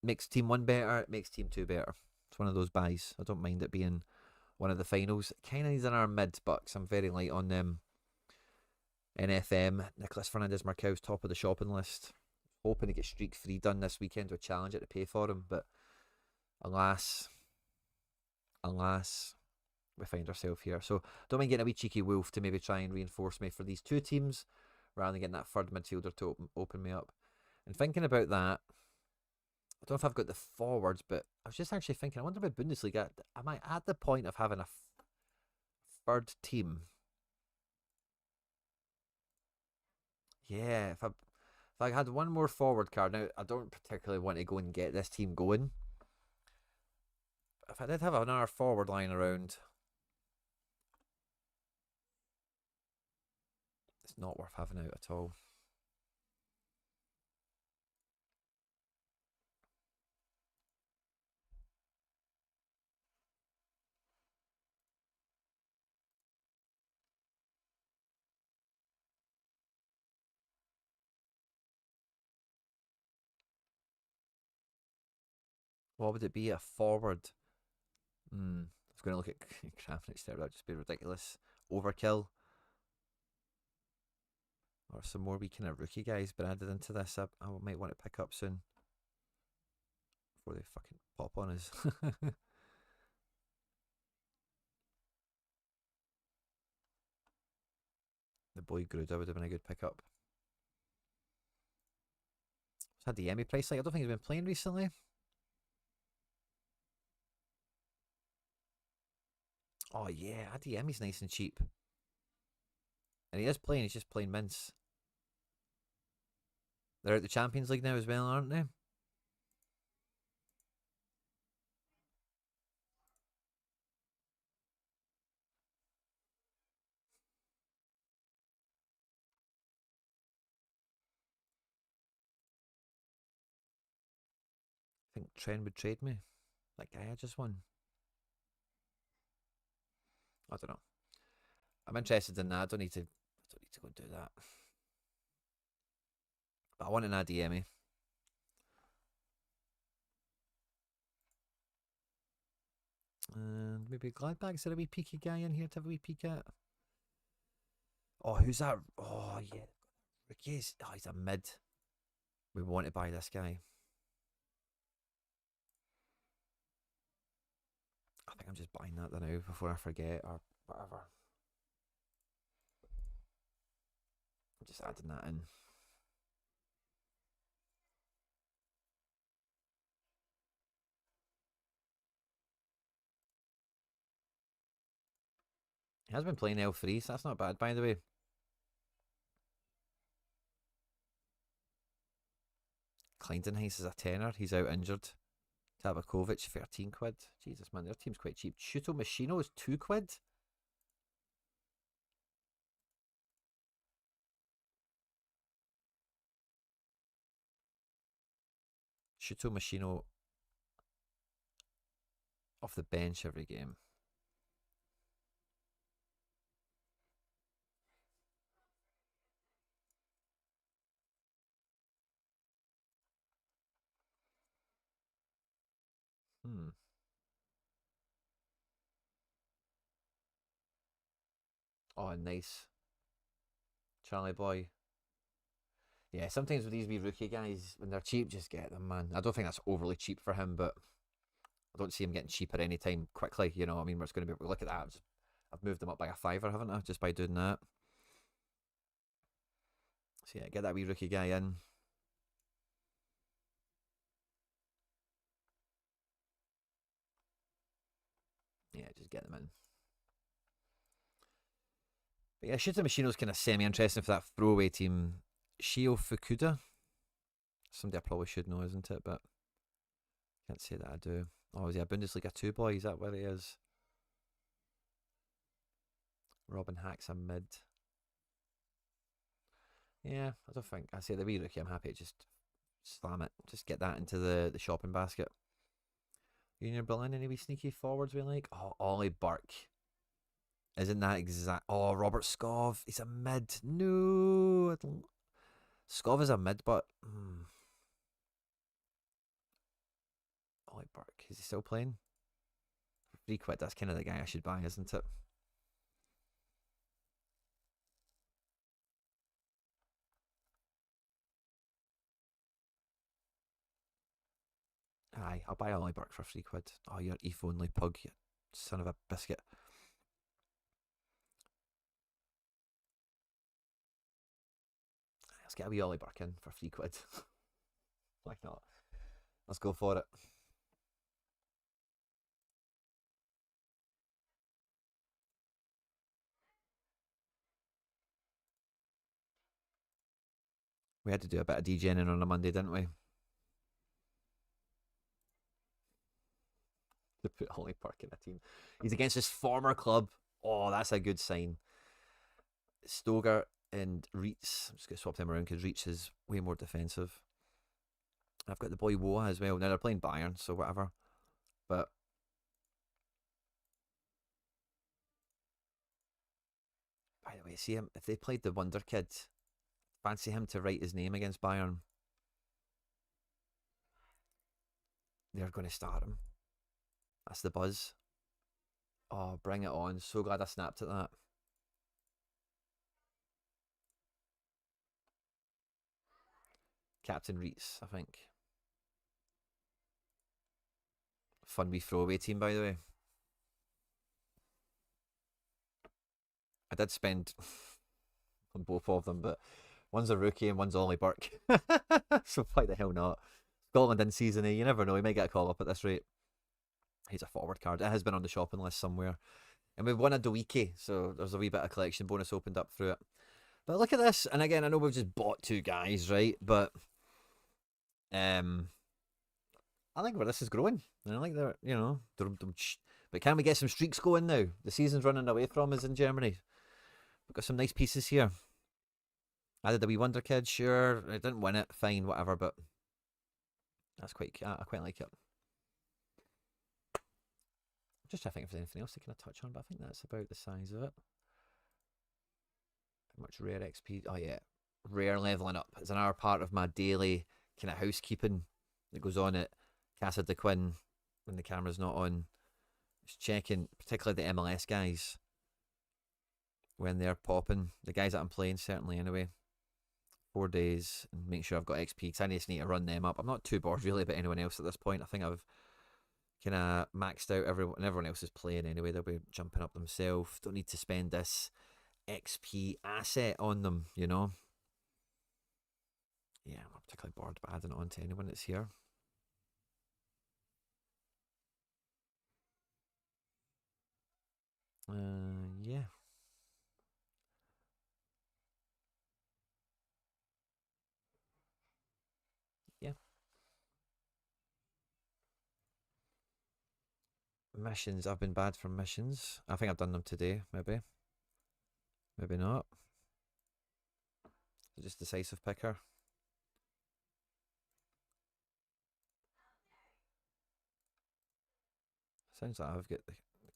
makes team one better, it makes team two better. It's one of those buys. I don't mind it being one of the finals. Kind of needs an arm mid, but I'm very light on them. NFM, Nicholas Fernandez Marcau's top of the shopping list. Hoping to get streak free done this weekend with Challenger to pay for him, but alas, we find ourselves here. So don't mind getting a wee cheeky Wolf to maybe try and reinforce me for these two teams rather than getting that third midfielder to open me up. And thinking about that, I don't know if I've got the forwards, but I was just actually thinking, I wonder about Bundesliga. Am I at the point of having a third team? Yeah, if I had one more forward card, now I don't particularly want to go and get this team going. If I did have another forward line around, it's not worth having out at all. What would it be? A forward? I was going to look at Kravnic there, that would just be ridiculous. Overkill. Or some more wee kind of rookie guys been added into this. I might want to pick up soon. Before they fucking pop on us. The boy Gruda would have been a good pickup. What's Adeyemi price like? I don't think he's been playing recently. Oh yeah, Adeyemi's nice and cheap. And he is playing, he's just playing mince. They're at the Champions League now as well, aren't they? I think Trent would trade me. That guy I just won. I don't know. I'm interested in that. I don't need to go and do that. But I want an Adeyemi. And maybe Gladbach's a wee peaky guy in here to have a wee peek at. Oh, who's that? Oh, yeah. Ricky's. Oh, he's a mid. We want to buy this guy. I think I'm just buying that now before I forget or whatever. I'm just adding that in. He has been playing L3, so that's not bad, by the way. Kleindenheis is a tenner. He's out injured. Tabakovic, 13 quid. Jesus, man, their team's quite cheap. Shuto Machino is 2 quid. Shuto Machino off the bench every game. Oh, nice. Charlie boy. Yeah, sometimes with these wee rookie guys, when they're cheap, just get them, man. I don't think that's overly cheap for him, but I don't see him getting cheaper anytime quickly. You know, I mean, we're going to be look at that. I've moved them up by a fiver, haven't I? Just by doing that. So yeah, get that wee rookie guy in. Yeah, just get them in. But yeah, Shooter Machino's kind of semi-interesting for that throwaway team. Shio Fukuda. Somebody I probably should know, isn't it? But can't say that I do. Oh, is he a Bundesliga 2 boy? Is that where he is? Robin Hack's a mid. Yeah, I don't think. I say the wee rookie, I'm happy to just slam it. Just get that into the shopping basket. Union Berlin, any wee sneaky forwards we like? Oh, Ollie Burke. Isn't that exact? Oh, Robert Skov. He's a mid. No. Skov is a mid, but... Ollie Burke. Is he still playing? £3. That's kind of the guy I should buy, isn't it? Aye, I'll buy Ollie Burke for £3. Oh, you're ETH only pug, you son of a biscuit. Let's get a wee Ollie Burke in for £3. Why not? Let's go for it. We had to do a bit of DJing on a Monday, didn't we? To put Ollie Burke in a team. He's against his former club. Oh, that's a good sign. Stoger and Reitz. I'm just going to swap them around because Reitz is way more defensive. I've got the boy Woa as well. Now they're playing Bayern, so whatever. But by the way, see him if they played the Wonder Kid, fancy him to write his name against Bayern. They're going to start him. That's the buzz. Oh, bring it on. So glad I snapped at that. Captain Reitz, I think. Fun wee throwaway team, by the way. I did spend on both of them, but one's a rookie and one's Ollie Burke. So why the hell not? Scotland in season A, you never know. He might get a call up at this rate. He's a forward card. It has been on the shopping list somewhere. And we've won a Dewiki, so there's a wee bit of collection bonus opened up through it. But look at this, and again, I know we've just bought 2 guys, right? But I think where this is growing. And I like that, you know. But can we get some streaks going now? The season's running away from us in Germany. We've got some nice pieces here. I did a wee Wonder Kid, sure. I didn't win it, fine, whatever, but that's I quite like it. Just trying to think if there's anything else to kind of touch on, but I think that's about the size of it. How much rare XP? Oh yeah, rare leveling up. It's another part of my daily kind of housekeeping that goes on at Casa de Quinn when the camera's not on. Just checking, particularly the MLS guys, when they're popping. The guys that I'm playing, certainly anyway. 4 days and make sure I've got XP because I just need to run them up. I'm not too bored really about anyone else at this point. I think I've kind of maxed out everyone else is playing anyway. They'll be jumping up themselves. Don't need to spend this XP asset on them, you know. Yeah, I'm not particularly bored about adding it on to anyone that's here. Yeah. Yeah. Missions. I've been bad for missions. I think I've done them today, maybe. Maybe not. Just decisive picker. Sounds like the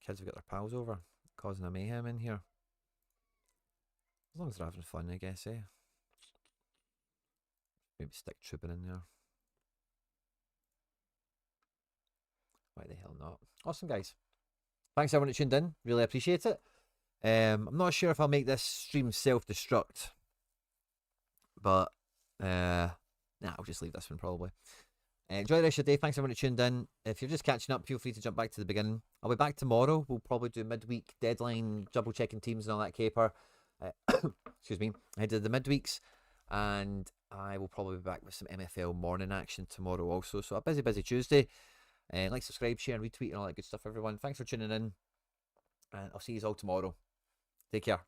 kids have got their pals over, causing a mayhem in here. As long as they're having fun, I guess, eh? Maybe stick trooping in there. Why the hell not? Awesome, guys. Thanks everyone that tuned in. Really appreciate it. I'm not sure if I'll make this stream self-destruct, but I'll just leave this one probably. Enjoy the rest of your day. Thanks everyone that tuned in. If you're just catching up, feel free to jump back to the beginning. I'll be back tomorrow. We'll probably do midweek deadline, double checking teams and all that caper. Excuse me. I did the midweeks. and I will probably be back with some MFL morning action tomorrow also. So a busy Tuesday. Like, subscribe, share, and retweet, and all that good stuff, everyone. Thanks for tuning in, and I'll see you all tomorrow. Take care.